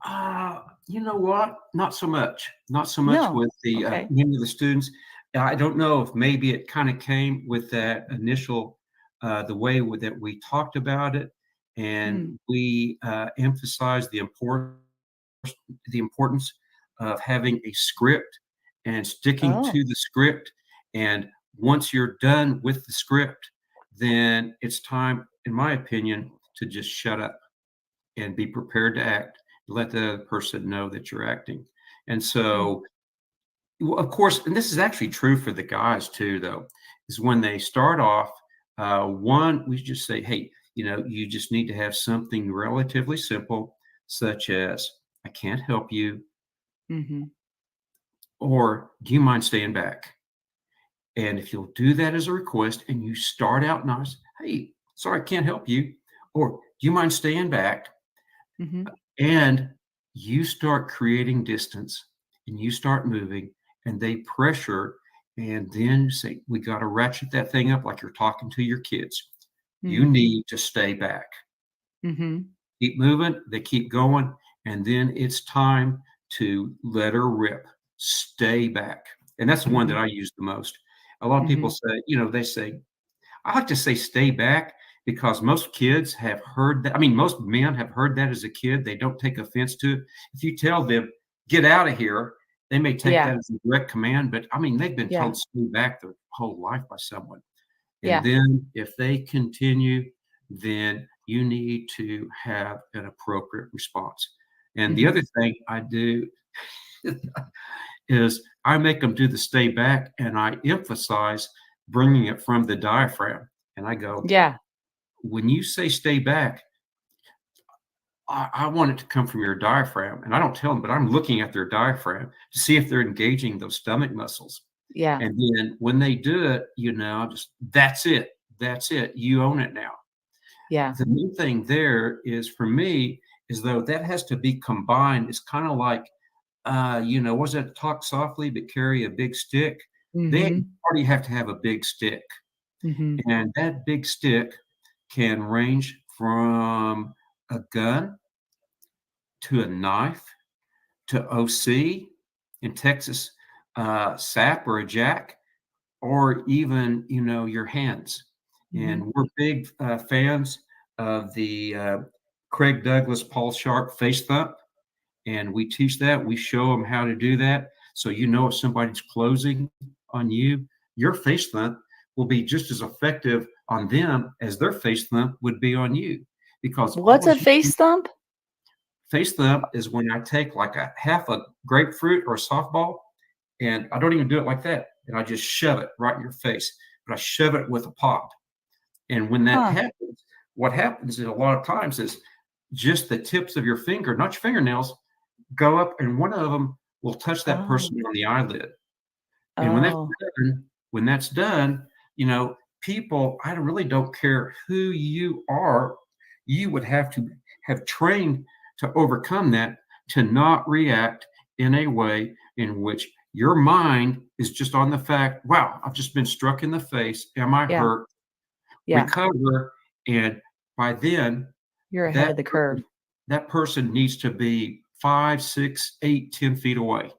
You know what? Not so much. Not so much with the many of the students. I don't know if maybe it kind of came with that initial, the way that we talked about it, and we emphasized the importance of having a script and sticking to the script. And once you're done with the script, then it's time, in my opinion, to just shut up and be prepared to act. Let the other person know that you're acting. And so, of course, and this is actually true for the guys too, though, is when they start off, we just say, hey, you just need to have something relatively simple, such as, I can't help you, or do you mind staying back? And if you'll do that as a request and you start out nice, hey, sorry, I can't help you, or do you mind staying back? And you start creating distance and you start moving and they pressure, and then say, we got to ratchet that thing up like you're talking to your kids. You need to stay back. Keep moving, they keep going, and then it's time to let her rip. Stay back. And that's the one that I use the most. A lot of people say, they say, I like to say stay back, because most kids have heard that. I mean, most men have heard that as a kid. They don't take offense to it. If you tell them, get out of here, they may take that as a direct command, but I mean, they've been told stay back their whole life by someone. And then if they continue, then you need to have an appropriate response. And the other thing I do is I make them do the stay back, and I emphasize bringing it from the diaphragm. And I go, when you say stay back, I want it to come from your diaphragm. And I don't tell them, but I'm looking at their diaphragm to see if they're engaging those stomach muscles. And then when they do it, that's it. That's it. You own it now. The main thing there is, for me, is though that has to be combined. It's kind of like, was that talk softly but carry a big stick? They already have to have a big stick. And that big stick can range from a gun to a knife to OC in Texas, sap or a jack, or even, your hands. And we're big fans of the Craig Douglas, Paul Sharp face thump. And we teach that. We show them how to do that. So if somebody's closing on you, your face thump will be just as effective on them as their face thump would be on you. Because what's a face thump? Face thump is when I take like a half a grapefruit or a softball, and I don't even do it like that. And I just shove it right in your face, but I shove it with a pop. And when that happens, what happens is a lot of times is just the tips of your finger, not your fingernails, go up, and one of them will touch that person on the eyelid. And when that's done, people, I really don't care who you are, you would have to have trained to overcome that, to not react in a way in which your mind is just on the fact, wow, I've just been struck in the face. Am I hurt? Recover. And by then, you're ahead of the curve. That person needs to be 5, 6, 8, 10 feet away.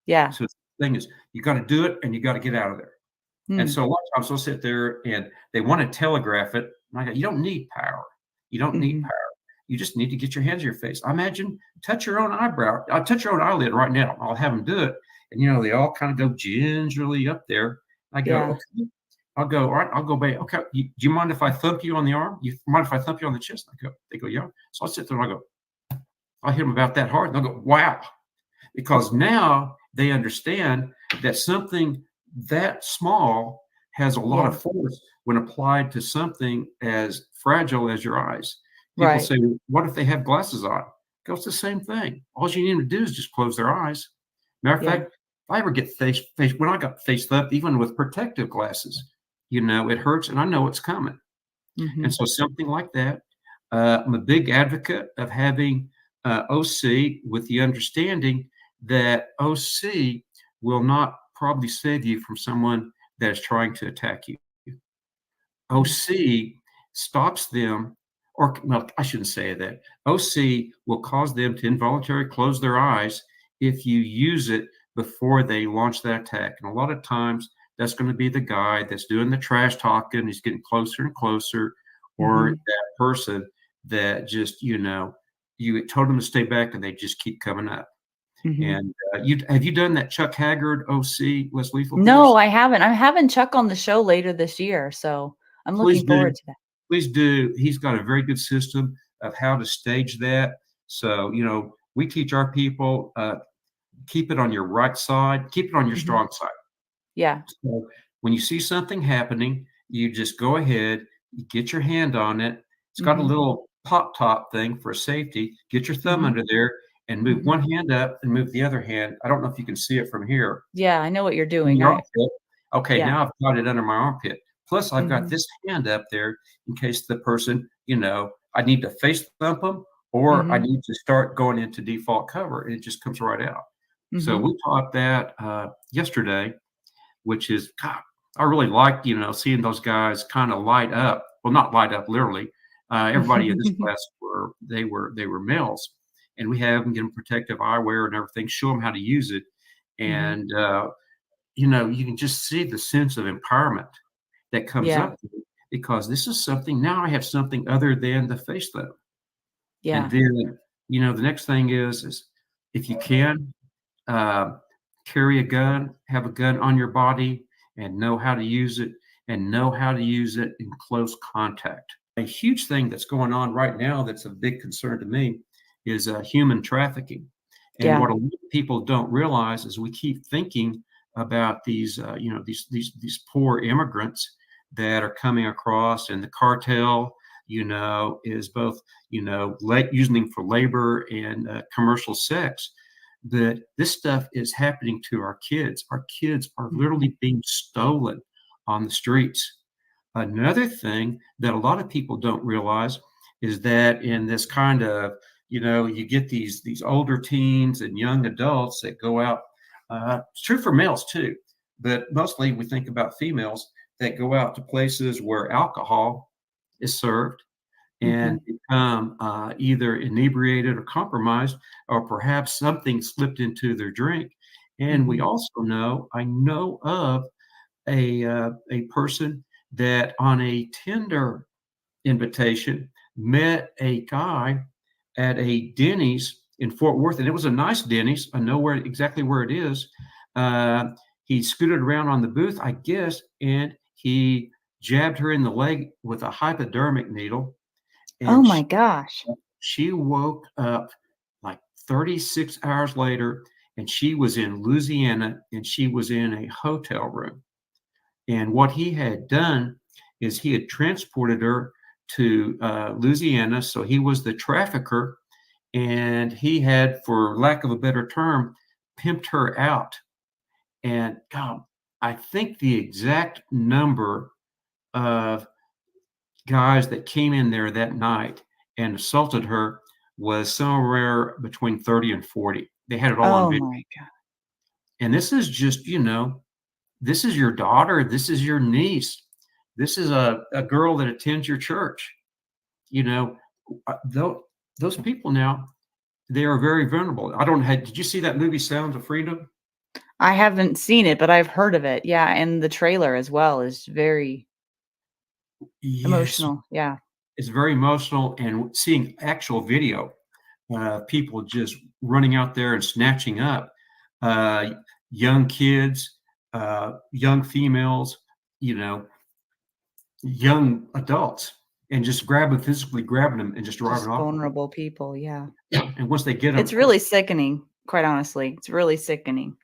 So the thing is, you got to do it and you got to get out of there. And so a lot of times they'll sit there and they want to telegraph it. And I go, you don't need power. You don't need power. You just need to get your hands in your face. Imagine, touch your own eyebrow. I'll touch your own eyelid right now. I'll have them do it. And, they all kind of go gingerly up there. I go, okay. I'll go, all right, I'll go back. Okay, do you mind if I thump you on the arm? You mind if I thump you on the chest? They go, yeah. So I'll sit there and I'll go, I'll hit them about that hard. And they'll go, wow. Because now they understand that something that small has a lot of force when applied to something as fragile as your eyes. People say, well, what if they have glasses on? It's the same thing. All you need to do is just close their eyes. Matter of fact, if I ever get when I got face thumped, even with protective glasses, it hurts and I know it's coming. And so something like that, I'm a big advocate of having OC, with the understanding that OC will not probably save you from someone that is trying to attack you. OC stops them, or no, I shouldn't say that. OC will cause them to involuntarily close their eyes if you use it before they launch that attack. And a lot of times that's going to be the guy that's doing the trash talking. He's getting closer and closer, or that person that just, you told them to stay back and they just keep coming up. And have you done that Chuck Haggard OC less lethal course? No, I haven't. I'm having Chuck on the show later this year, so I'm looking forward to that. Please do. He's got a very good system of how to stage that. So, we teach our people, keep it on your right side, keep it on your strong side. So when you see something happening, you just go ahead, you get your hand on it, It's got a little pop top thing for safety. Get your thumb under there and move one hand up and move the other hand. I don't know if you can see it from here. Yeah, I know what you're doing. Okay, now I've got it under my armpit. Plus, I've got this hand up there in case the person, I need to face thump them or I need to start going into default cover. And it just comes right out. So we taught that yesterday, which is, God, I really like, seeing those guys kind of light up. Well, not light up literally. Everybody in this class were males, and we have them get them protective eyewear and everything, show them how to use it. And, you can just see the sense of empowerment that comes up because this is something, now I have something other than the face thumb. And then, the next thing is if you can, carry a gun, have a gun on your body and know how to use it and know how to use it in close contact. A huge thing that's going on right now that's a big concern to me is human trafficking. And what a lot of people don't realize is we keep thinking about these, these poor immigrants that are coming across, and the cartel, is both, using for labor and commercial sex. But this stuff is happening to our kids. Our kids are literally being stolen on the streets. Another thing that a lot of people don't realize is that in this kind of, you get these older teens and young adults that go out. It's true for males too, but mostly we think about females that go out to places where alcohol is served and become either inebriated or compromised, or perhaps something slipped into their drink. And we also know, I know of a person that on a Tinder invitation met a guy at a Denny's in Fort Worth, and it was a nice Denny's. I know exactly where it is. He scooted around on the booth, I guess, and he jabbed her in the leg with a hypodermic needle. And oh my gosh. She woke up like 36 hours later, and she was in Louisiana, and she was in a hotel room. And what he had done is he had transported her to Louisiana. So he was the trafficker, and he had, for lack of a better term, pimped her out. And God, I think the exact number of guys that came in there that night and assaulted her was somewhere between 30 and 40. They had it all on video. Oh my God. And this is just, this is your daughter. This is your niece. This is a girl that attends your church. Those people now, they are very vulnerable. Did you see that movie Sounds of Freedom? I haven't seen it, but I've heard of it. Yeah. And the trailer as well is very emotional. Yeah. It's very emotional, and seeing actual video, people just running out there and snatching up young kids, young females, young adults, and just physically grabbing them and just driving off. Vulnerable people. Yeah. And once they get them, it's really sickening, quite honestly. It's really sickening.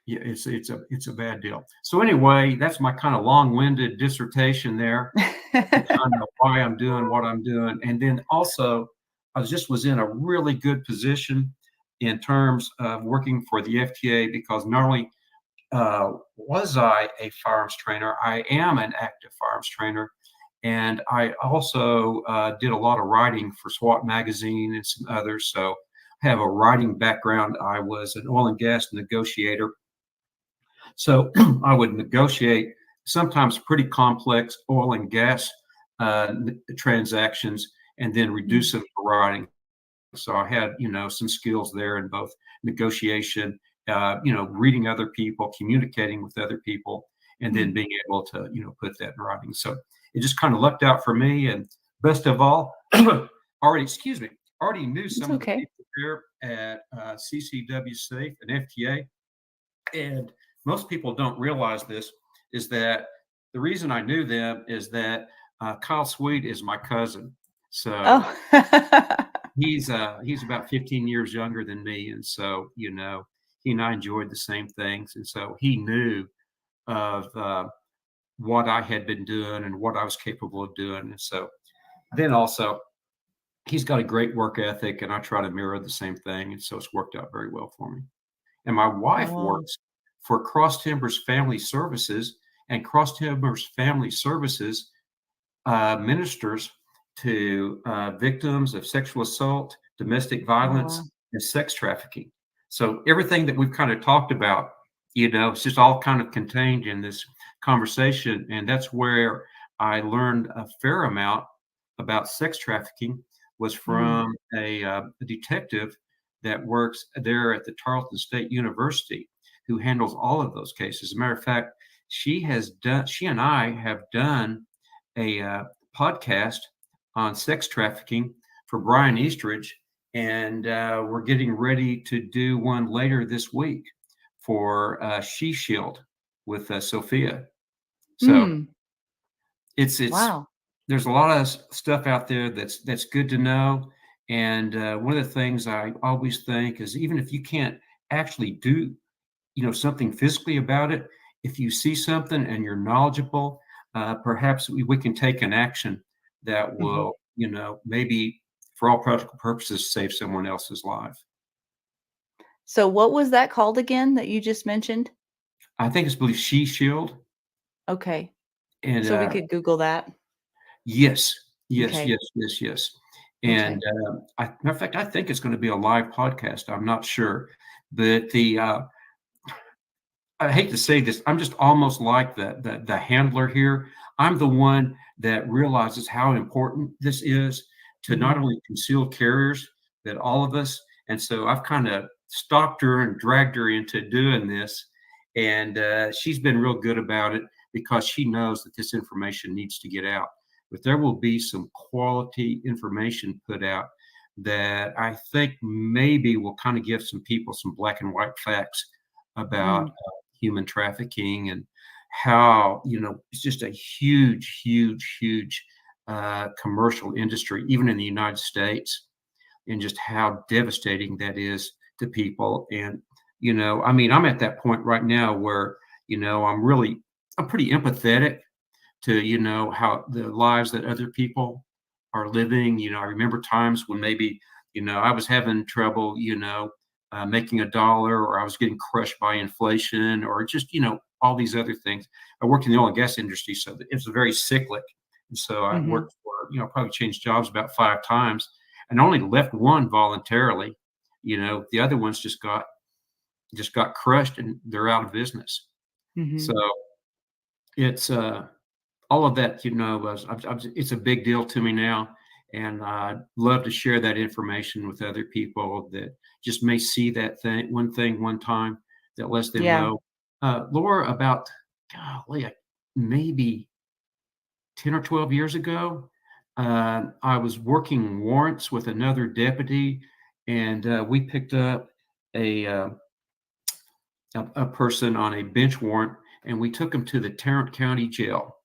Yeah, it's a bad deal. So anyway, that's my kind of long-winded dissertation there. Kind of why I'm doing what I'm doing. And then also, I was in a really good position in terms of working for the FTA, because not only was I a firearms trainer, I am an active firearms trainer. And I also did a lot of writing for SWAT magazine and some others. So I have a writing background. I was an oil and gas negotiator. So I would negotiate sometimes pretty complex oil and gas transactions and then reduce them to writing. So I had, some skills there in both negotiation, reading other people, communicating with other people, and then being able to, put that in writing. So it just kind of lucked out for me. And best of all, already knew some of the people here at CCW Safe and FTA. And most people don't realize this, is that the reason I knew them is that Kyle Sweet is my cousin. So he's about 15 years younger than me. And so, he and I enjoyed the same things. And so he knew of what I had been doing and what I was capable of doing. And so then also, he's got a great work ethic, and I try to mirror the same thing, and so it's worked out very well for me. And my wife Oh, works for Cross Timbers Family Services, and Cross Timbers Family Services ministers to victims of sexual assault, domestic violence, wow. and sex trafficking. So everything that we've kind of talked about, it's just all kind of contained in this conversation. And that's where I learned a fair amount about sex trafficking, was from a detective that works there at the Tarleton State University, who handles all of those cases. As a matter of fact, she and I have done a podcast on sex trafficking for Brian Eastridge, and we're getting ready to do one later this week for She Shield with Sophia. So it's Wow. there's a lot of stuff out there that's good to know. And one of the things I always think is, even if you can't actually do something physically about it, if you see something and you're knowledgeable, perhaps we can take an action that will, maybe for all practical purposes, save someone else's life. So what was that called again that you just mentioned? I think it's believed She Shield. Okay. And So we could Google that. yes. Okay. And matter of fact, I think it's going to be a live podcast. I'm not sure, but I hate to say this, I'm just almost like the handler here. I'm the one that realizes how important this is to not only concealed carriers, but all of us. And so I've kind of stalked her and dragged her into doing this. And she's been real good about it, because she knows that this information needs to get out. But there will be some quality information put out that I think maybe will kind of give some people some black and white facts about human trafficking, and how, it's just a huge commercial industry, even in the United States, and just how devastating that is to people. And, I'm at that point right now where, I'm pretty empathetic to, how the lives that other people are living. I remember times when maybe, I was having trouble, making $1, or I was getting crushed by inflation, or just, all these other things. I worked in the oil and gas industry, so it was very cyclic. And so I worked for, probably changed jobs about 5 times, and only left one voluntarily. The other ones just got crushed, and they're out of business. So it's all of that, it's a big deal to me now. And I'd love to share that information with other people that just may see that one time, that lets them know. Laura, about, maybe 10 or 12 years ago, I was working warrants with another deputy, and we picked up a person on a bench warrant, and we took him to the Tarrant County Jail.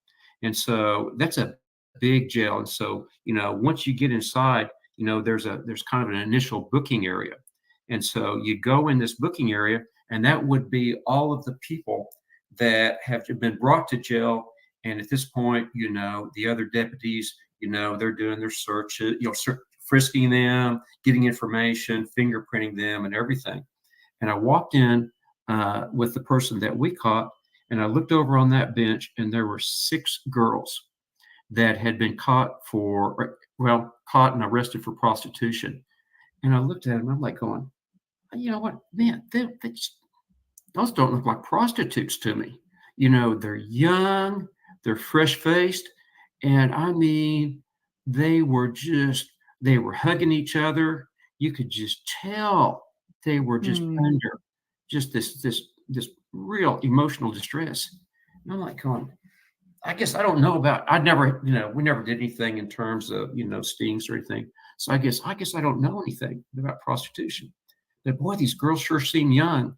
And so that's a big jail. And so, once you get inside, there's kind of an initial booking area. And so you go in this booking area, and that would be all of the people that have been brought to jail. And at this point, the other deputies, they're doing their searches, frisking them, getting information, fingerprinting them, and everything. And I walked in with the person that we caught, and I looked over on that bench, and there were 6 girls that had been caught and arrested for prostitution. And I looked at them, I'm like going, you know what, man, those don't look like prostitutes to me. They're young, they're fresh-faced, and I mean, they were hugging each other. You could just tell they were just under just this real emotional distress. And I'm like going, I guess I don't know about, we never did anything in terms of, stings or anything. So I guess I don't know anything about prostitution. But boy, these girls sure seem young.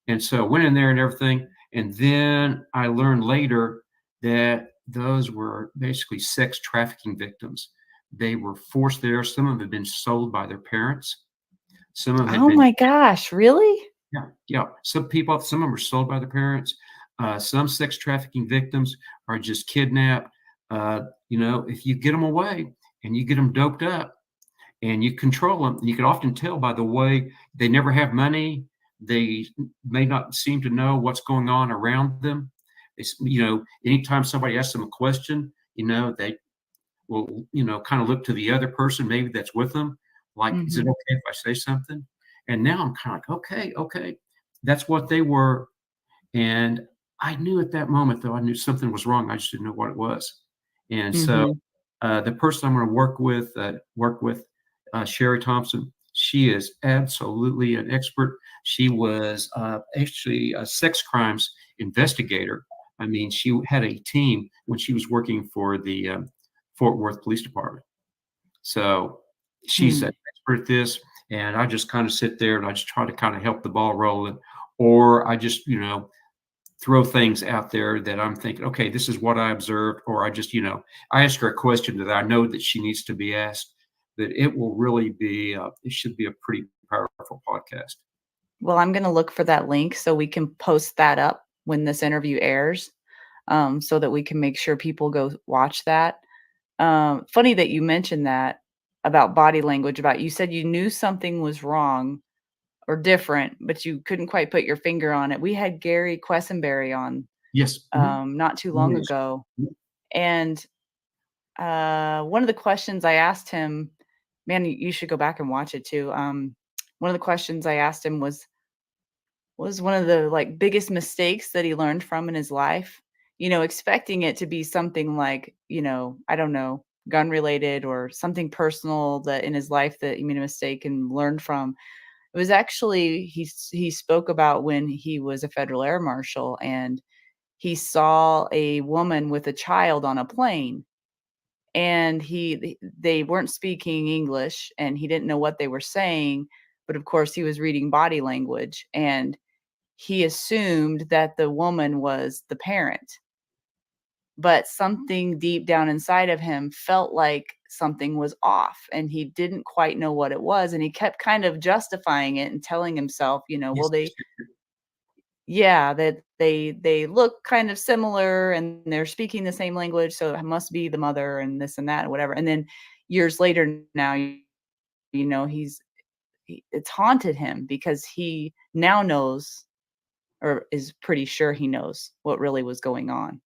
And so I went in there and everything. And then I learned later that those were basically sex trafficking victims. They were forced there. Some of them had been sold by their parents. Some of them had my gosh, really? Yeah. Some of them were sold by their parents. Some sex trafficking victims are just kidnapped. If you get them away and you get them doped up and you control them. And you can often tell by the way they never have money. They may not seem to know what's going on around them. It's, anytime somebody asks them a question, they will, kind of look to the other person maybe that's with them. Like, is it okay if I say something? And now I'm kind of like, okay. That's what they were. And I knew at that moment, though, I knew something was wrong. I just didn't know what it was. And so the person I'm going to work with Sherry Thompson. She is absolutely an expert. She was actually a sex crimes investigator. I mean, she had a team when she was working for the Fort Worth Police Department. So she's an expert at this. And I just kind of sit there and I just try to kind of help the ball rolling. Or I just, throw things out there that I'm thinking, okay, this is what I observed. Or I just, I ask her a question that I know that she needs to be asked. That it will really be, it should be a pretty powerful podcast. Well, I'm going to look for that link so we can post that up when this interview airs, so that we can make sure people go watch that. Funny that you mentioned that about body language, you said you knew something was wrong or different, but you couldn't quite put your finger on it. We had Gary Quessenberry on Yes. not too long ago. And one of the questions I asked him, man, you should go back and watch it too. One of the questions I asked him was one of the biggest mistakes that he learned from in his life, expecting it to be something like, I don't know, gun related or something personal that in his life that he made a mistake and learned from. It was actually, he spoke about when he was a federal air marshal and he saw a woman with a child on a plane, and they weren't speaking English and he didn't know what they were saying, but of course he was reading body language, and he assumed that the woman was the parent. But something deep down inside of him felt like something was off and he didn't quite know what it was. And he kept kind of justifying it and telling himself, well, that they look kind of similar and they're speaking the same language, so it must be the mother and this and that and whatever. And then years later now, it's haunted him because he now knows, or is pretty sure he knows what really was going on.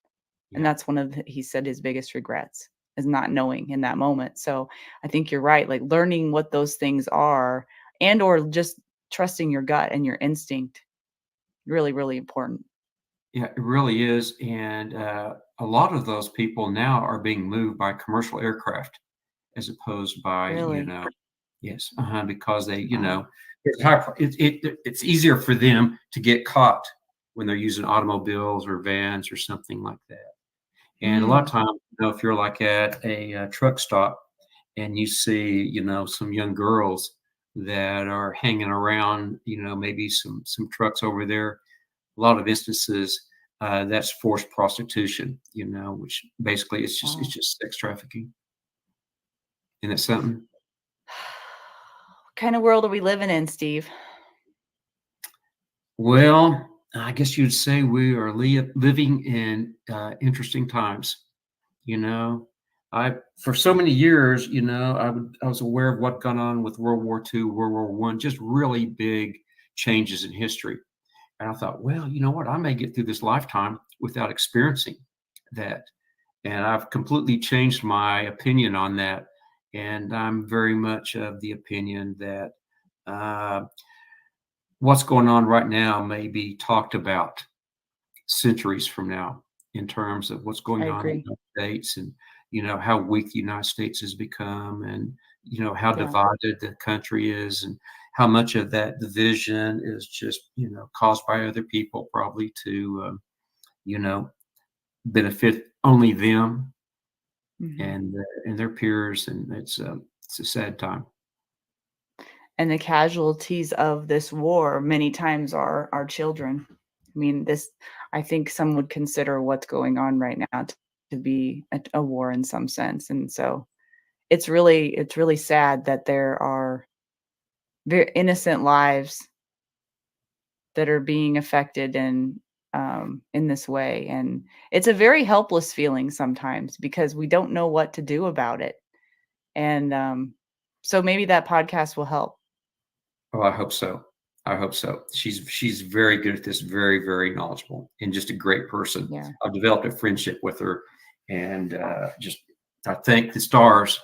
Yeah. And that's he said his biggest regrets is not knowing in that moment. So I think you're right. Like learning what those things are and, or just trusting your gut and your instinct. Really, really important. Yeah, it really is. And a lot of those people now are being moved by commercial aircraft as opposed by, Really? Yes, because they, it's easier for them to get caught when they're using automobiles or vans or something like that. And a lot of times, if you're like at a truck stop and you see, some young girls that are hanging around, maybe some trucks over there, a lot of instances, that's forced prostitution, which basically it's just sex trafficking. Isn't it something? What kind of world are we living in, Steve? Well, I guess you'd say we are living in interesting times. For so many years, I was aware of what gone on with World War II, World War I, just really big changes in history. And I thought, well, you know what? I may get through this lifetime without experiencing that. And I've completely changed my opinion on that. And I'm very much of the opinion that what's going on right now may be talked about centuries from now in terms of what's going on in the United States and, how weak the United States has become and, how divided the country is and how much of that division is just, caused by other people probably to, benefit only them and their peers. And it's a sad time. And the casualties of this war many times are our children. I mean, I think some would consider what's going on right now to be a war in some sense. And so it's really sad that there are very innocent lives that are being affected in this way. And it's a very helpless feeling sometimes because we don't know what to do about it. And so maybe that podcast will help. Oh, I hope so. I hope so. She's very good at this, very, very knowledgeable, and just a great person. Yeah. I've developed a friendship with her, and just I thank the stars,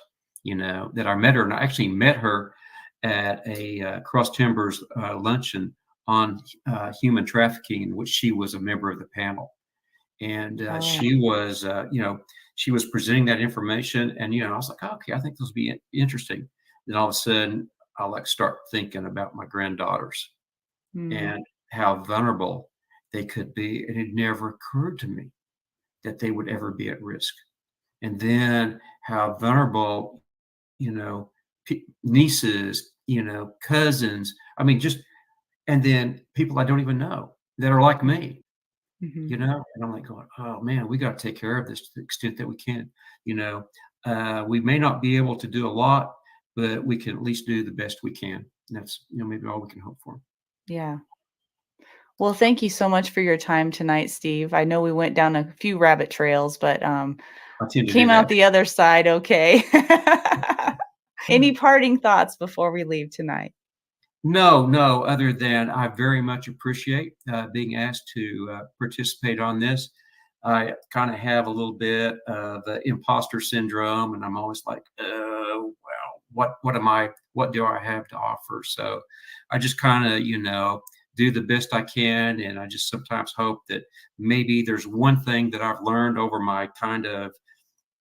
that I met her, and I actually met her at a Cross Timbers luncheon on human trafficking, in which she was a member of the panel, and she was, she was presenting that information, and I was like, oh, okay, I think this will be interesting. Then all of a sudden, I like start thinking about my granddaughters and how vulnerable they could be. And it never occurred to me that they would ever be at risk. And then how vulnerable, nieces, cousins, I mean, and then people I don't even know that are like me, and I'm like going, oh man, we got to take care of this to the extent that we can. We may not be able to do a lot, but we can at least do the best we can. And that's, maybe all we can hope for. Yeah. Well, thank you so much for your time tonight, Steve. I know we went down a few rabbit trails, but I tend to came do out that. the other side okay. Any parting thoughts before we leave tonight? No, other than I very much appreciate being asked to participate on this. I kind of have a little bit of imposter syndrome, and I'm always like, well, what do I have to offer? So I just kind of, do the best I can. And I just sometimes hope that maybe there's one thing that I've learned over my kind of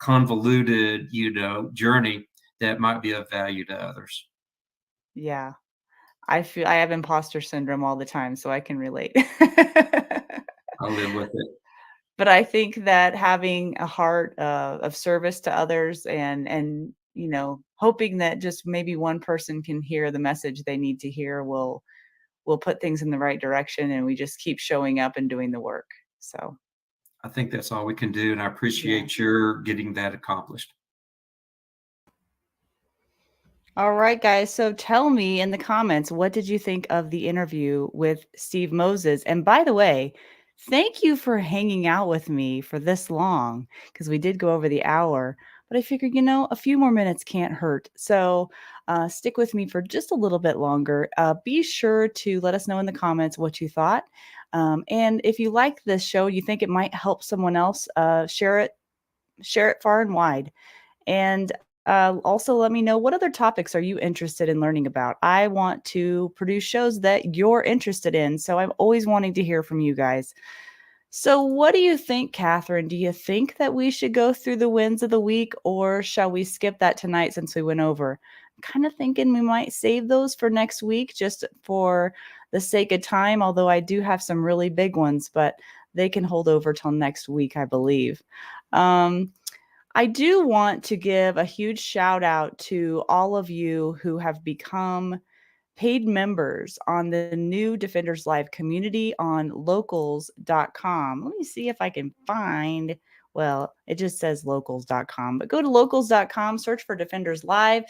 convoluted, journey that might be of value to others. Yeah. I have imposter syndrome all the time, so I can relate. I'll live with it. But I think that having a heart of service to others and hoping that just maybe one person can hear the message they need to hear will put things in the right direction, and we just keep showing up and doing the work. So I think that's all we can do, and I appreciate your getting that accomplished. all right, guys. So tell me in the comments, what did you think of the interview with Steve Moses? And by the way, thank you for hanging out with me for this long, because we did go over the hour, but I figured, a few more minutes can't hurt. So stick with me for just a little bit longer. Be sure to let us know in the comments what you thought. And if you like this show, you think it might help someone else, share it far and wide. And also let me know, what other topics are you interested in learning about? I want to produce shows that you're interested in, so I'm always wanting to hear from you guys. So what do you think, Catherine? Do you think that we should go through the wins of the week, or shall we skip that tonight since we went over? I'm kind of thinking we might save those for next week just for the sake of time, although I do have some really big ones, but they can hold over till next week, I believe. I do want to give a huge shout out to all of you who have become paid members on the new Defenders Live community on locals.com. Let me see if I can find, well, it just says locals.com, but go to locals.com, search for Defenders Live.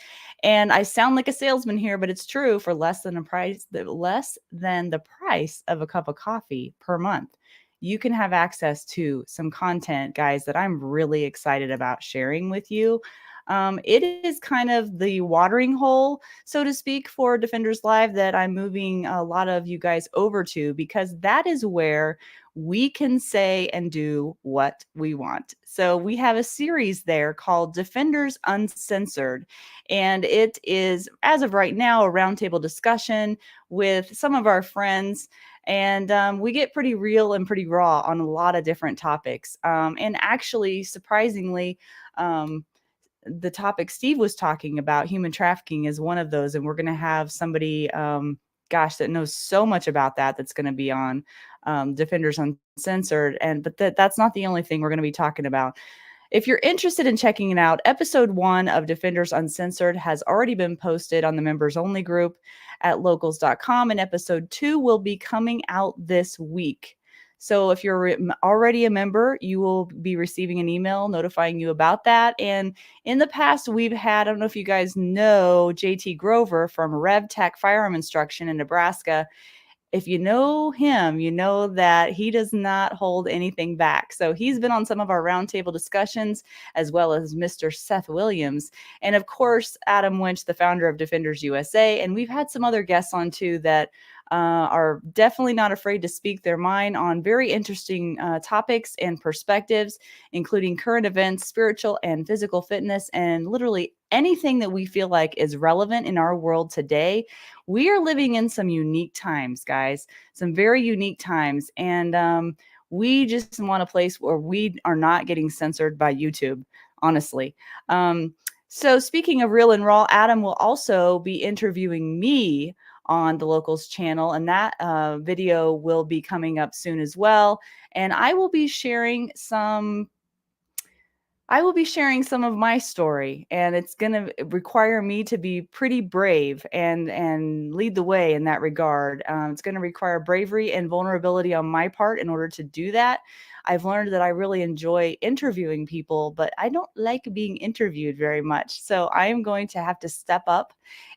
And I sound like a salesman here, but it's true. For less than the price of a cup of coffee per month, you can have access to some content, guys, that I'm really excited about sharing with you. It is kind of the watering hole, so to speak, for Defenders Live that I'm moving a lot of you guys over to, because that is where we can say and do what we want. So we have a series there called Defenders Uncensored, and it is, as of right now, a roundtable discussion with some of our friends. And we get pretty real and pretty raw on a lot of different topics. And actually, surprisingly, the topic Steve was talking about, human trafficking, is one of those. And we're going to have somebody, that knows so much about that, that's going to be on Defenders Uncensored. But that's not the only thing we're going to be talking about. If you're interested in checking it out, episode 1 of Defenders Uncensored has already been posted on the members only group at locals.com, and episode 2 will be coming out this week. So if you're already a member, you will be receiving an email notifying you about that. And in the past, we've had, I don't know if you guys know, JT Grover from RevTech Firearm Instruction in Nebraska. if you know him, you know that he does not hold anything back. So he's been on some of our roundtable discussions, as well as Mr. Seth Williams. And of course, Adam Winch, the founder of Defenders USA. And we've had some other guests on too that are definitely not afraid to speak their mind on very interesting topics and perspectives, including current events, spiritual and physical fitness, and literally anything that we feel like is relevant in our world today. We are living in some unique times, guys, some very unique times. And we just want a place where we are not getting censored by YouTube, honestly. So speaking of real and raw, Adam will also be interviewing me on the Locals channel, and that video will be coming up soon as well. And I will be sharing some of my story, and it's going to require me to be pretty brave and lead the way in that regard. It's going to require bravery and vulnerability on my part in order to do that. I've learned that I really enjoy interviewing people, but I don't like being interviewed very much. So I am going to have to step up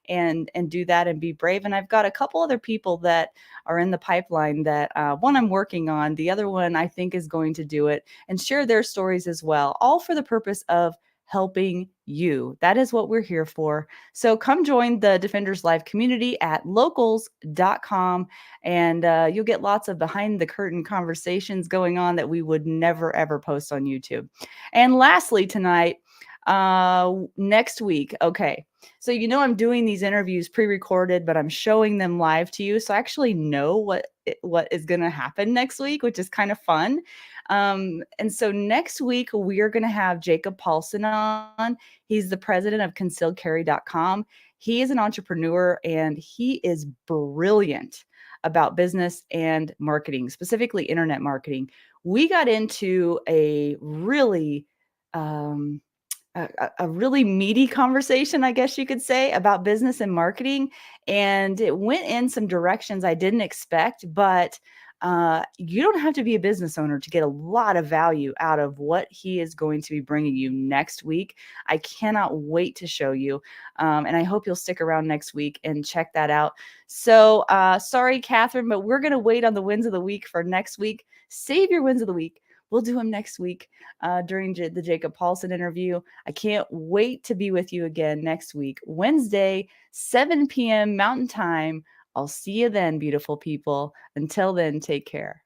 and do that and be brave. And I've got a couple other people that are in the pipeline that one I'm working on, the other one I think is going to do it and share their stories as well, all for the purpose of helping you. That is what we're here for. So come join the Defenders Live community at locals.com, and you'll get lots of behind the curtain conversations going on that we would never, ever post on YouTube. And lastly, tonight, next week. Okay. So, I'm doing these interviews pre-recorded, but I'm showing them live to you. So I actually know what is going to happen next week, which is kind of fun. And so next week we are going to have Jacob Paulson on. He's the president of concealedcarry.com. He is an entrepreneur and he is brilliant about business and marketing, specifically internet marketing. We got into a really, a really meaty conversation, I guess you could say, about business and marketing. And it went in some directions I didn't expect, but you don't have to be a business owner to get a lot of value out of what he is going to be bringing you next week. I cannot wait to show you. And I hope you'll stick around next week and check that out. So sorry, Catherine, but we're going to wait on the wins of the week for next week. Save your wins of the week. We'll do them next week during the Jacob Paulson interview. I can't wait to be with you again next week, Wednesday, 7 p.m. Mountain Time. I'll see you then, beautiful people. Until then, take care.